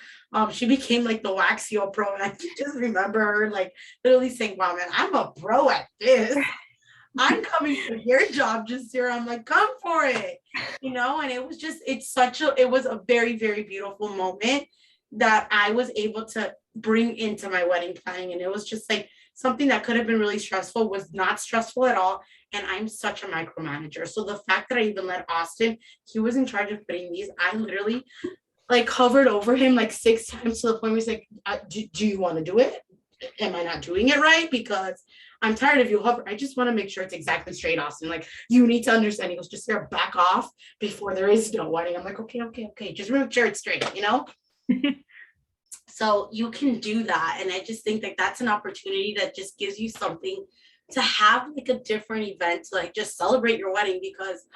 She became like the wax seal pro, and I can just remember her like literally saying, wow, man, I'm a pro at this. I'm coming for your job, Jasira. I'm like, come for it, you know? And it was just, it was a very, very beautiful moment that I was able to bring into my wedding planning. And it was just like something that could have been really stressful was not stressful at all. And I'm such a micromanager. So the fact that I even let Austin, he was in charge of putting these, I literally like hovered over him like 6 times to the point where he's like, do you want to do it? Am I not doing it right? Because I'm tired of you hover. I just want to make sure it's exactly straight, Austin. Like, you need to understand. He goes, just there, back off before there is no wedding. I'm like, okay. Just make sure it's straight, you know? So you can do that. And I just think that that's an opportunity that just gives you something to have like a different event to like just celebrate your wedding, because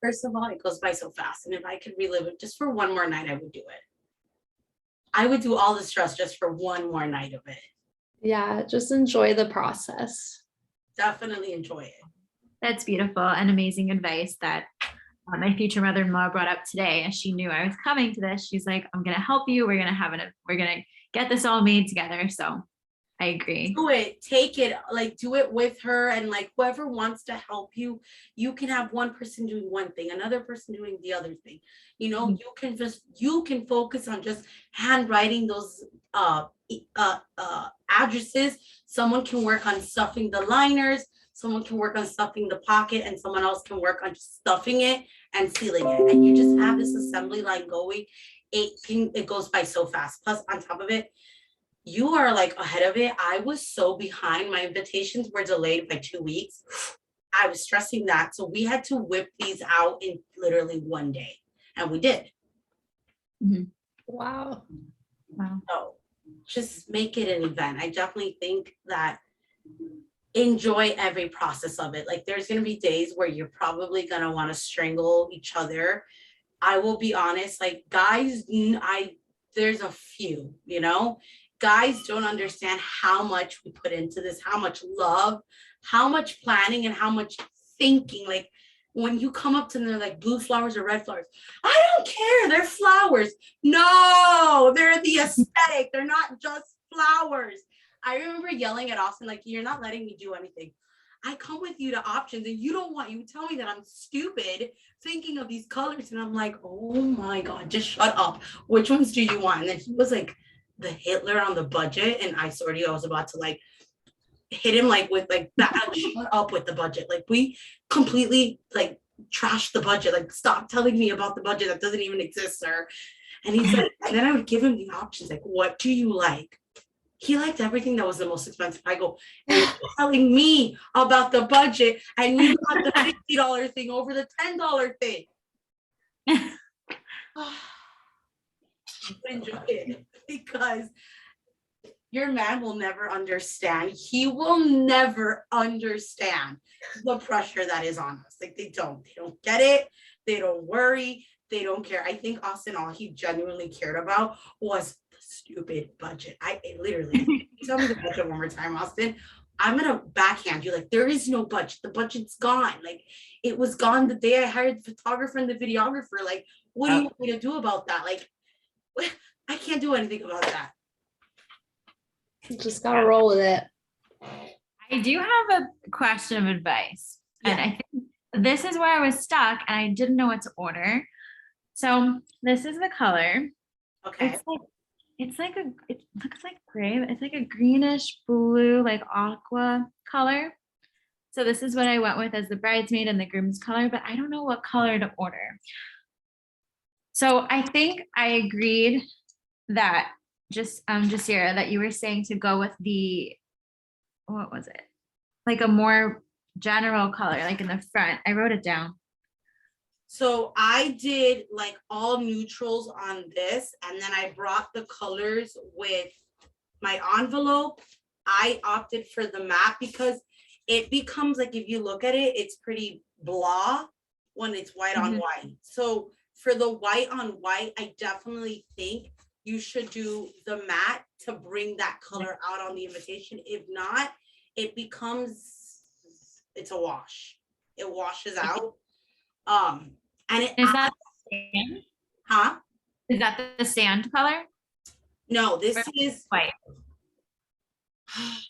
first of all, it goes by so fast. And if I could relive it just for one more night, I would do it. I would do all the stress just for one more night of it. Yeah, just enjoy the process. Definitely enjoy it. That's beautiful and amazing advice that my future mother-in-law brought up today. As she knew I was coming to this, she's like, I'm going to help you. We're going to get this all made together. So I agree. Do it, take it, like do it with her, and like whoever wants to help you, you can have one person doing one thing, another person doing the other thing. You know, you can focus on just handwriting those addresses. Someone can work on stuffing the liners, someone can work on stuffing the pocket, and someone else can work on just stuffing it and sealing it. And you just have this assembly line going. It goes by so fast. Plus, on top of it, you are like ahead of it. I was so behind. My invitations were delayed by 2 weeks. I was stressing that. So we had to whip these out in literally one day. And we did. Mm-hmm. Wow. So just make it an event. I definitely think that enjoy every process of it. Like there's going to be days where you're probably going to want to strangle each other. I will be honest, like guys, there's a few, you know, guys don't understand how much we put into this, how much love, how much planning, and how much thinking. Like when you come up to them, they're like blue flowers or red flowers. I don't care. They're flowers. No, they're the aesthetic. They're not just flowers. I remember yelling at Austin, like, you're not letting me do anything. I come with you to options and you tell me that I'm stupid thinking of these colors. And I'm like, oh my God, just shut up. Which ones do you want? And then he was like the Hitler on the budget. And I was about to like hit him like with like that. Shut up with the budget. Like we completely like trash the budget. Like, stop telling me about the budget that doesn't even exist, sir. And he's like, and then I would give him the options, like, what do you like? He liked everything that was the most expensive. I go, and you're telling me about the budget, and you got the $50 thing over the $10 thing. Enjoy it, because your man will never understand. He will never understand the pressure that is on us. Like, they don't get it. They don't worry. They don't care. I think Austin, all he genuinely cared about was the stupid budget. Literally, tell me the budget one more time, Austin. I'm gonna backhand you. Like, there is no budget. The budget's gone. Like, it was gone the day I hired the photographer and the videographer. Like, what do you want me to do about that? Like, I can't do anything about that. Just gotta roll with it. I do have a question of advice. And I think this is where I was stuck and I didn't know what to order. So this is the color. Okay. It looks like gray, but it's like a greenish blue, like aqua color. So this is what I went with as the bridesmaid and the groom's color, but I don't know what color to order. So I think I agreed that Jasira, that you were saying to go with the, what was it? Like a more general color, like in the front. I wrote it down. So I did like all neutrals on this, and then I brought the colors with my envelope. I opted for the matte because it becomes like, if you look at it, it's pretty blah when it's white on white. So for the white on white, I definitely think you should do the matte to bring that color out on the invitation. If not, it becomes, it's a wash. It washes out. And it Is that sand? Huh? Is that the sand color? No, this is White.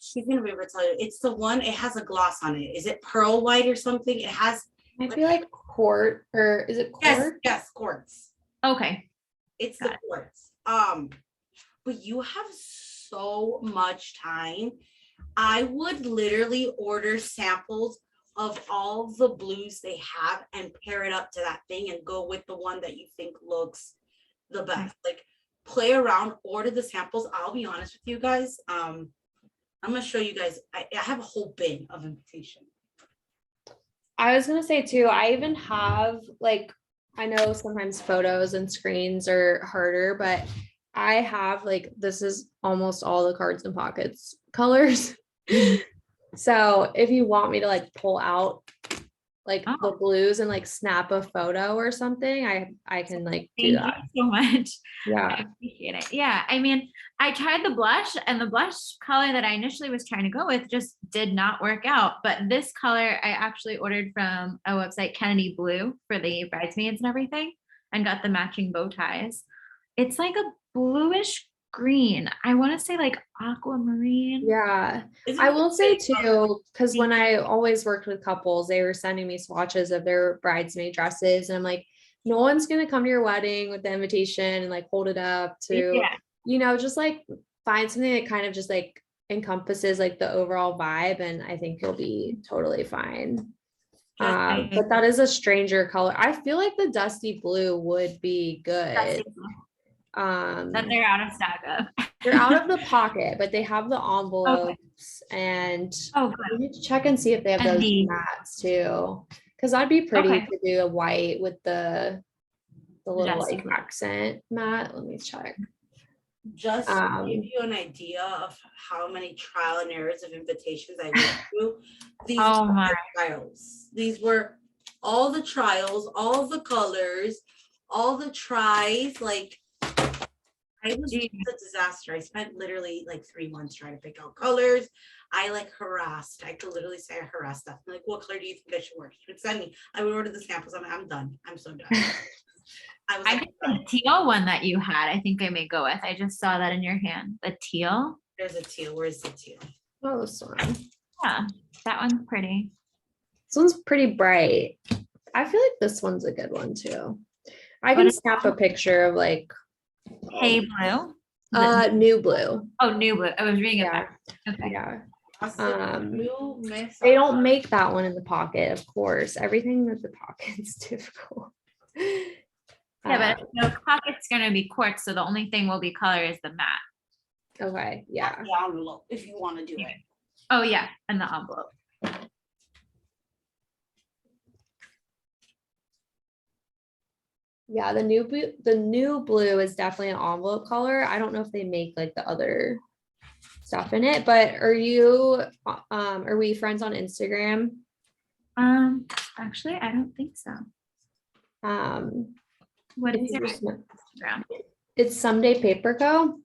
she's gonna be able to tell you. It's the one, it has a gloss on it. Is it pearl white or something? It has, I feel like quart, or is it quart? yes, quartz. Okay. It's Got the quartz. But you have so much time. I would literally order samples of all the blues they have and pair it up to that thing and go with the one that you think looks the best. Like, play around, order the samples. I'll be honest with you guys. I'm gonna show you guys. I have a whole bin of invitation. I was gonna say too, I even have, like, I know sometimes photos and screens are harder, but I have, like, this is almost all the cards and pockets colors. So if you want me to like pull out like the blues and like snap a photo or something, I can like do that. Thank you so much. Yeah. I appreciate it. Yeah. I mean, I tried the blush, and the blush color that I initially was trying to go with just did not work out. But this color I actually ordered from a website, Kennedy Blue, for the bridesmaids and everything, and got the matching bow ties. It's like a bluish green. I want to say like aquamarine. Yeah. I will say too, because when I always worked with couples, they were sending me swatches of their bridesmaid dresses. And I'm like, no one's going to come to your wedding with the invitation and like hold it up to, just like find something that kind of just like encompasses like the overall vibe. And I think you'll be totally fine. But that is a stranger color. I feel like the dusty blue would be good. That they're out of stock of. They're out of the pocket, but they have the envelopes, and we need to check and see if they have those mattes too, because that'd be pretty to do a white with the little like accent matte. Let me check. Just to give you an idea of how many trial and errors of invitations I went through. These were trials. These were all the trials, all the colors, all the tries. Like, I was just a disaster. I spent literally like 3 months trying to pick out colors. I like harassed. I could literally say I harassed stuff. Like, what color do you think I should wear? She would send me. I would order the samples. I'm done. I'm so done. I think the teal one that you had, I think I may go with. I just saw that in your hand. The teal. There's a teal. Where's the teal? Oh, this one. Yeah, that one's pretty. This one's pretty bright. I feel like this one's a good one too. I can snap a picture of like Hey blue. New blue. Oh, new blue. I was reading it back. Okay. Yeah. You miss They don't make that one in the pocket, of course. Everything with the pocket's difficult. Yeah, but the pocket's gonna be quartz, so the only thing will be color is the matte. Okay, yeah. The envelope, if you want to do it. Oh yeah, and the envelope. Yeah, the new blue is definitely an envelope color. I don't know if they make like the other stuff in it, but are we friends on Instagram? Actually, I don't think so. What if is you your just- Instagram? It's Someday Paper Co.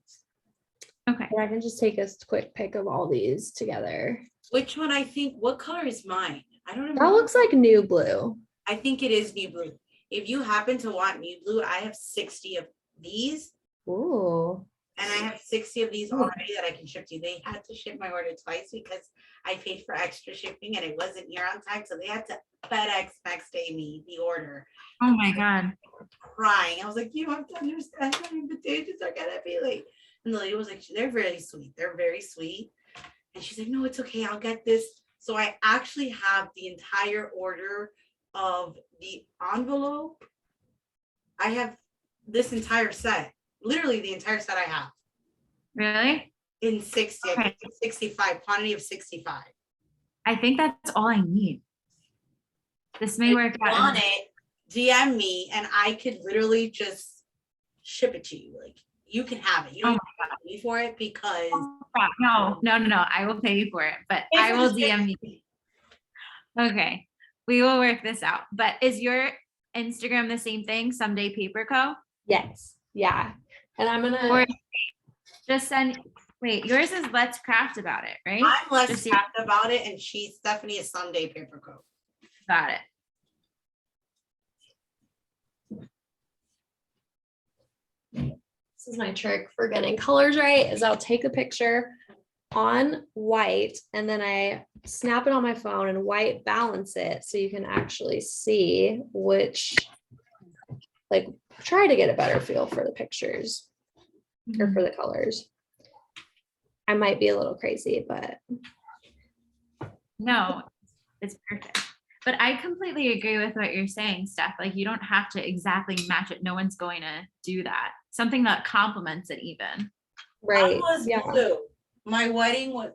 Okay. And I can just take a quick pic of all these together. Which one I think, what color is mine? I don't remember. That looks like new blue. I think it is new blue. If you happen to want new blue, I have 60 of these. Ooh. And I have 60 of these already that I can ship to you. They had to ship my order twice because I paid for extra shipping and it wasn't here on time. So they had to FedEx next day me the order. Oh my God. Crying. I was like, you have to understand my invitations are gonna be late. And the lady was like, they're very sweet. They're very sweet. And she's like, no, it's okay. I'll get this. So I actually have the entire order of the envelope. I have this entire set, literally the entire set I have Really? in 60, I Okay. think it's 65, quantity of 65. I think that's all I need. This may If work you out. want it, DM me and I could literally just ship it to you. Like you can have it. You don't have to pay for it because No. I will pay you for it, but I will DM you. Okay. We will work this out. But is your Instagram the same thing? Someday Paper Co. Yes. Yeah. And I'm gonna Or just send. Wait, yours is Let's Craft About It, right? I'm less Just happy about it, and Stephanie is Someday Paper Co. Got it. This is my trick for getting colors right, is I'll take a picture on white and then I snap it on my phone and white balance it so you can actually see which, like, try to get a better feel for the pictures or for the colors. I might be a little crazy, but No, it's perfect. But I completely agree with what you're saying, Steph. Like you don't have to exactly match it. No one's going to do that. Something that complements it even. right. Mine was Yeah. blue. My wedding was,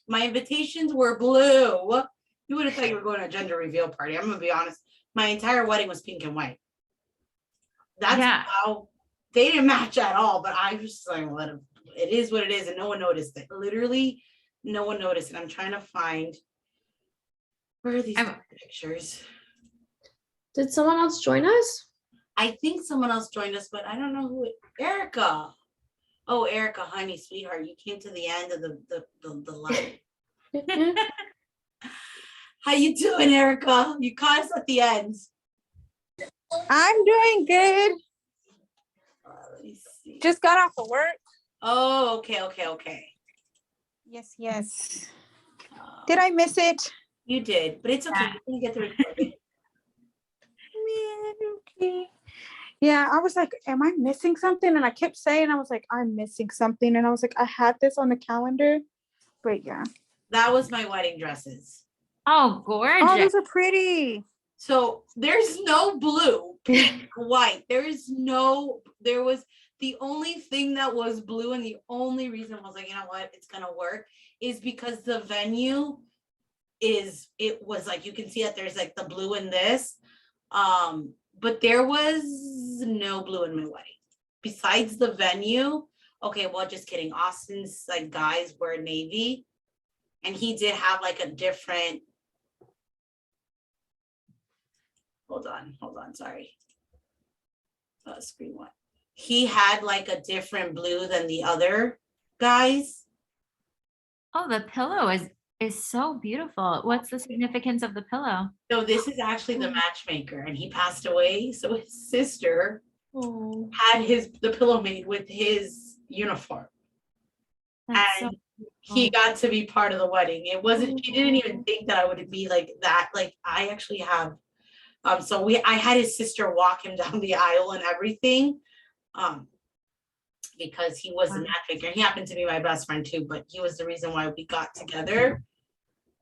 my invitations were blue. You would have thought you were going to a gender reveal party. I'm gonna be honest. My entire wedding was pink and white. That's Yeah. how they didn't match at all. But I was just like, let it is what it is, and no one noticed it. Literally, no one noticed it. I'm trying to find where are these pictures. Did someone else join us? I think someone else joined us, but I don't know who. Erica. Oh, Erica, honey, sweetheart, you came to the end of the line. How you doing, Erica? You caught us at the end. I'm doing good. Let me see. Just got off of work. Oh, okay. Yes. Did I miss it? You did, but it's okay. Yeah. You're gonna get the recording. Okay. Yeah, I was like, am I missing something? And I kept saying, I was like, I'm missing something. And I was like, I had this on the calendar. But yeah. That was my wedding dresses. Oh, Oh, gorgeous. those are pretty. So there's no blue, pink, white. There was the only thing that was blue, and the only reason I was like, you know what, it's gonna work is because the venue it was like, you can see that there's like the blue in this. But there was no blue in my wedding. Besides the venue, okay, well, just kidding. Austin's like guys were navy, and he did have like a different. Hold on, sorry. Screen one. He had like a different blue than the other guys. Oh, the pillow is so beautiful. What's the significance of the pillow? So this is actually the matchmaker, and he passed away. So his sister Oh, had the pillow made with his uniform. That's And so he got to be part of the wedding. It wasn't, she didn't even think that I would be like that. Like I actually have, I had his sister walk him down the aisle and everything. because he was a matchmaker. He happened to be my best friend too, but he was the reason why we got together.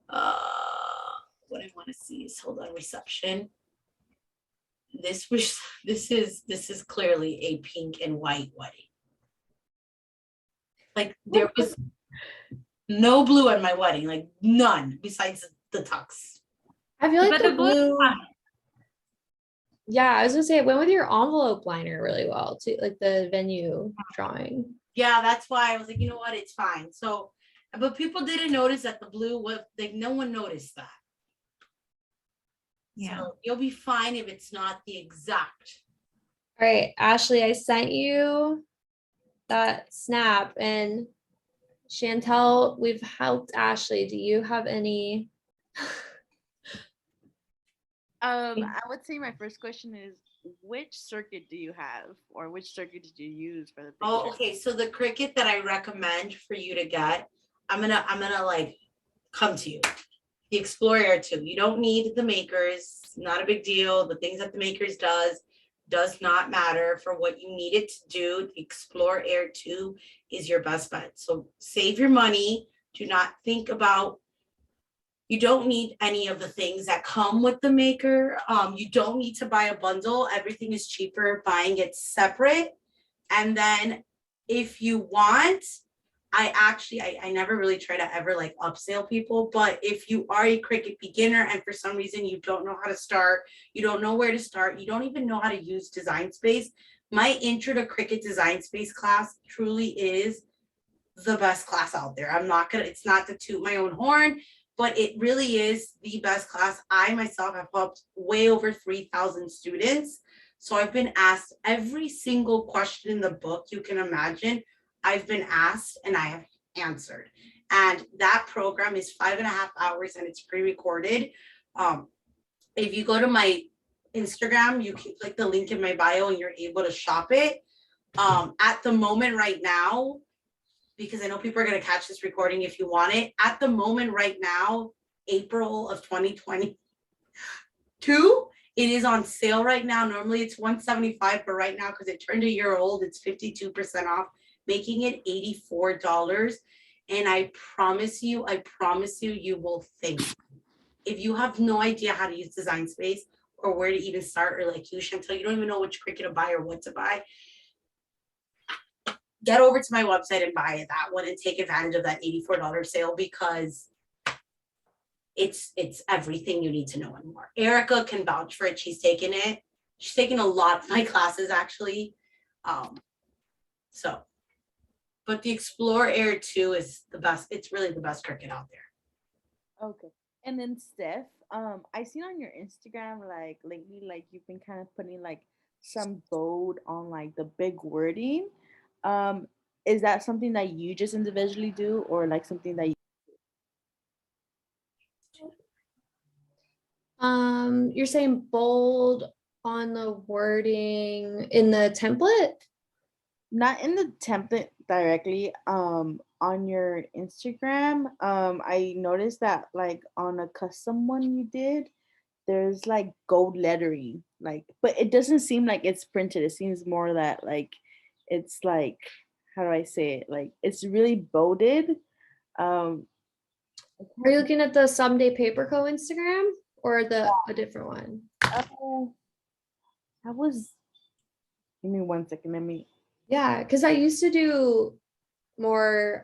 What I want to see is, hold on, reception. This is clearly a pink and white wedding. Like there was no blue at my wedding, like none besides the tux. I feel like But the the blue- blue. Yeah, I was gonna say it went with your envelope liner really well too, like the venue drawing. Yeah, that's why I was like, you know what, it's fine. So, but people didn't notice that the blue was like, no one noticed that. Yeah. So you'll be fine if it's not the exact. All right, Ashley, I sent you that snap, and Chantel, we've helped Ashley. Do you have any? I would say my first question is, which circuit do you have, or which circuit did you use for the picture? Oh, okay. So the Cricut that I recommend for you to get, I'm gonna like come to you. The Explore Air 2. You don't need the makers, not a big deal. The things that the makers does not matter for what you need it to do. The Explore Air 2 is your best bet. So save your money. Do not think about, you don't need any of the things that come with the maker. You don't need to buy a bundle. Everything is cheaper buying it separate. And then if you want, I never really try to ever like upsell people, but if you are a Cricut beginner and for some reason you don't know how to start, you don't know where to start, you don't even know how to use Design Space, my intro to Cricut Design Space class truly is the best class out there. It's not to toot my own horn, but it really is the best class. I myself have helped way over 3,000 students. So I've been asked every single question in the book you can imagine. I've been asked and I have answered. And that program is 5.5 hours and it's pre-recorded. If you go to my Instagram, you can click the link in my bio and you're able to shop it. At the moment right now, because I know people are going to catch this recording if you want it. At the moment right now, April of 2022, it is on sale right now. Normally it's $175, but right now, because it turned a year old, it's 52% off, making it $84. And I promise you, you will think. If you have no idea how to use Design Space or where to even start, or like you, Chantel, you don't even know which Cricut to buy or what to buy, get over to my website and buy that one and take advantage of that $84 sale, because it's everything you need to know and more. Erica can vouch for it. She's taken it. She's taken a lot of my classes actually. But the Explore Air 2 is the best. It's really the best Cricut out there. Okay. And then Steph, I seen on your Instagram, like lately, like you've been kind of putting like some bold on like the big wording. Is that something that you just individually do, or like something that you... You're saying bold on the wording in the template? Not in the template directly, on your Instagram. I noticed that like on a custom one you did, there's like gold lettering, like, but it doesn't seem like it's printed. It seems more that like it's like, how do I say it? Like it's really bolded. Are you looking at the Someday Paper Co. Instagram or a different one? That was, give me 1 second. Yeah, because I used to do more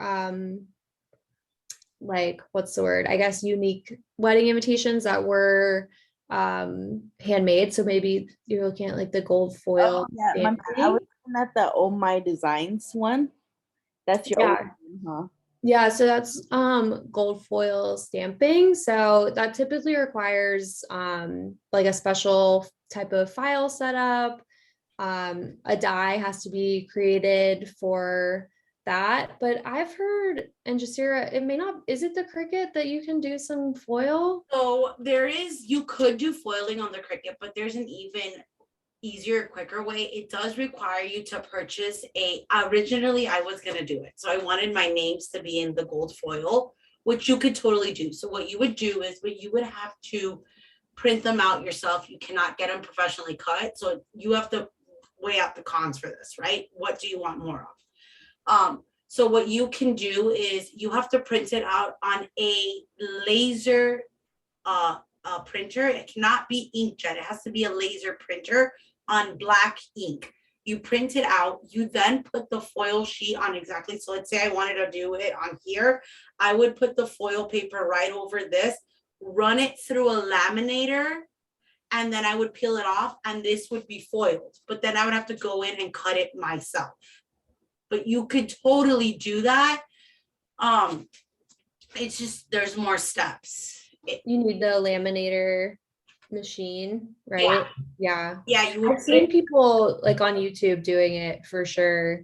like, what's the word? I guess unique wedding invitations that were handmade. So maybe you're looking at like the gold foil. Yeah, I was looking at the Oh My Designs one. That's your old one, huh? Yeah, so that's gold foil stamping. So that typically requires like a special type of file setup. A die has to be created for that. But I've heard, and Jasira, it may not, is it the Cricut that you can do some foil? So you could do foiling on the Cricut, but there's an even easier, quicker way. It does require you to purchase originally I was going to do it. So I wanted my names to be in the gold foil, which you could totally do. So what you would do is, but you would have to print them out yourself. You cannot get them professionally cut. So you have to weigh out the cons for this, right? What do you want more of? So what you can do is you have to print it out on a laser printer. It cannot be inkjet. It has to be a laser printer on black ink. You print it out. You then put the foil sheet on exactly. So let's say I wanted to do it on here. I would put the foil paper right over this, run it through a laminator, and then I would peel it off, and this would be foiled. But then I would have to go in and cut it myself. But you could totally do that. It's just there's more steps. You need the laminator machine, right? Yeah. Yeah, you would I've seen people like on YouTube doing it for sure.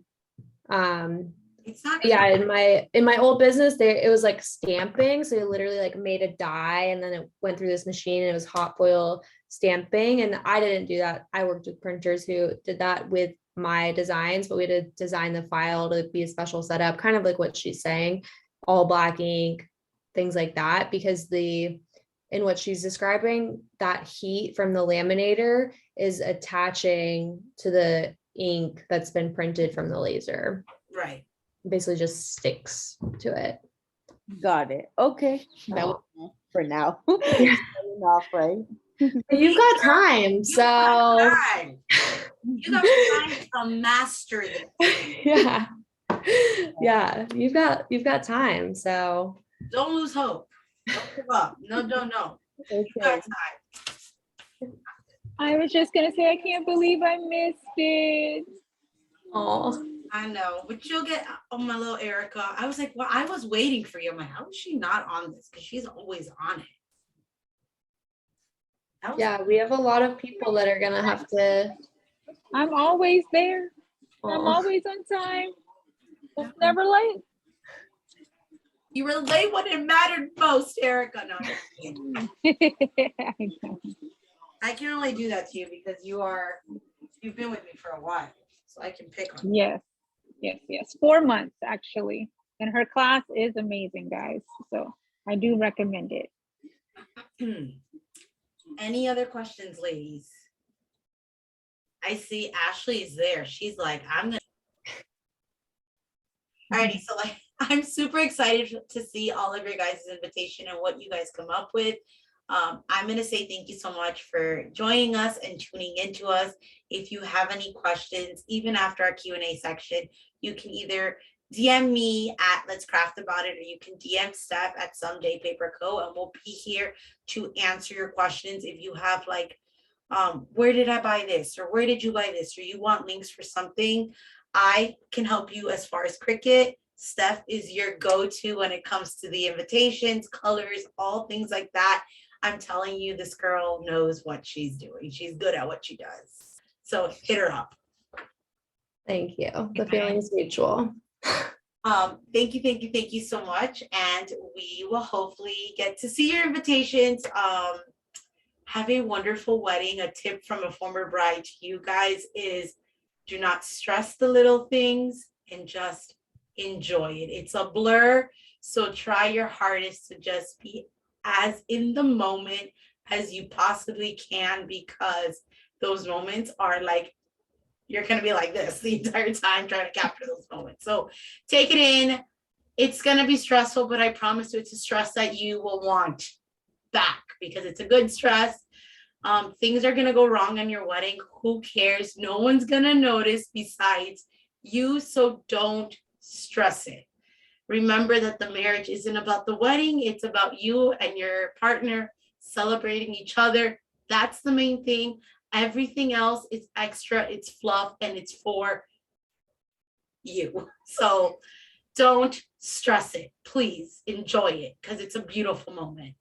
It's not. Yeah, in my old business, it was like stamping. So you literally like made a die and then it went through this machine and it was hot foil stamping. And I didn't do that. I worked with printers who did that with my designs, but we had to design the file to be a special setup, kind of like what she's saying, all black ink, things like that, because in what she's describing, that heat from the laminator is attaching to the ink that's been printed from the laser. Right. Basically just sticks to it. Got it. Okay. That Oh. was enough for now. Starting off, right? But you've got time, so You got time to master this. yeah, you've got time, so Don't lose hope. Don't give up. No. You got time. I was just gonna say, I can't believe I missed it. oh I know, but you'll get my little Erica. I was like, well, I was waiting for you. I'm like, how is she not on this? Because she's always on it. That was- yeah, we have a lot of people that are gonna have to I'm always there. I'm Aw. always on time. I'm never late. You were late when it mattered most, Erica. No, I know. I can only do that to you because you've been with me for a while, so I can pick on you. Yes. 4 months actually. And her class is amazing, guys. So I do recommend it. Any other questions, ladies? I see Ashley's there. She's like, I'm gonna. Alrighty, so like I'm super excited to see all of your guys' invitation and what you guys come up with. I'm gonna say thank you so much for joining us and tuning into us. If you have any questions, even after our Q&A section, you can either DM me at Let's Craft About It, or you can DM Steph at Someday Paper Co. And we'll be here to answer your questions. If you have like, where did I buy this? Or where did you buy this? Or you want links for something, I can help you as far as Cricut. Steph is your go-to when it comes to the invitations, colors, all things like that. I'm telling you, this girl knows what she's doing. She's good at what she does. So hit her up. Thank you. The feeling's mutual. Thank you so much. And we will hopefully get to see your invitations. Have a wonderful wedding. A tip from a former bride to you guys is do not stress the little things and just enjoy it. It's a blur. So try your hardest to just be as in the moment as you possibly can, because those moments are like, you're going to be like this the entire time trying to capture those moments. So take it in. It's going to be stressful, but I promise you it's a stress that you will want back because it's a good stress. Things are going to go wrong on your wedding. Who cares? No one's going to notice besides you. So don't stress it. Remember that the marriage isn't about the wedding. It's about you and your partner celebrating each other. That's the main thing. Everything else is extra, it's fluff, and it's for you. So don't stress it. Please enjoy it because it's a beautiful moment.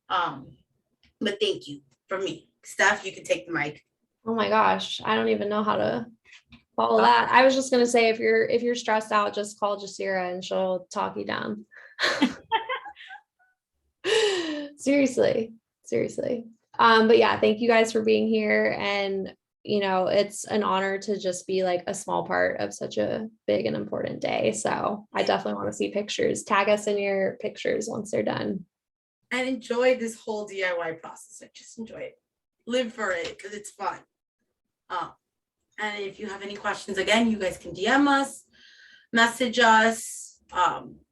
But thank you for me. Steph, you can take the mic. Oh my gosh, I don't even know how to follow that. I was just gonna say if you're stressed out, just call Jasira and she'll talk you down. Seriously. But yeah, thank you guys for being here. And it's an honor to just be like a small part of such a big and important day. So I definitely want to see pictures. Tag us in your pictures once they're done. And enjoy this whole DIY process. Like, just enjoy it. Live for it because it's fun. And if you have any questions, again, you guys can DM us. message us,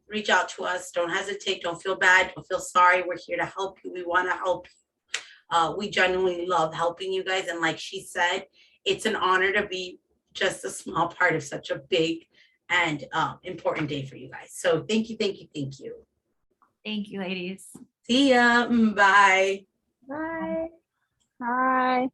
reach out to us. Don't hesitate. Don't feel bad. Don't feel sorry. We're here to help you. We want to help you. We genuinely love helping you guys. And like she said, it's an honor to be just a small part of such a big and important day for you guys. So thank you, thank you, thank you. Thank you, ladies. See ya. Bye. Bye. Bye.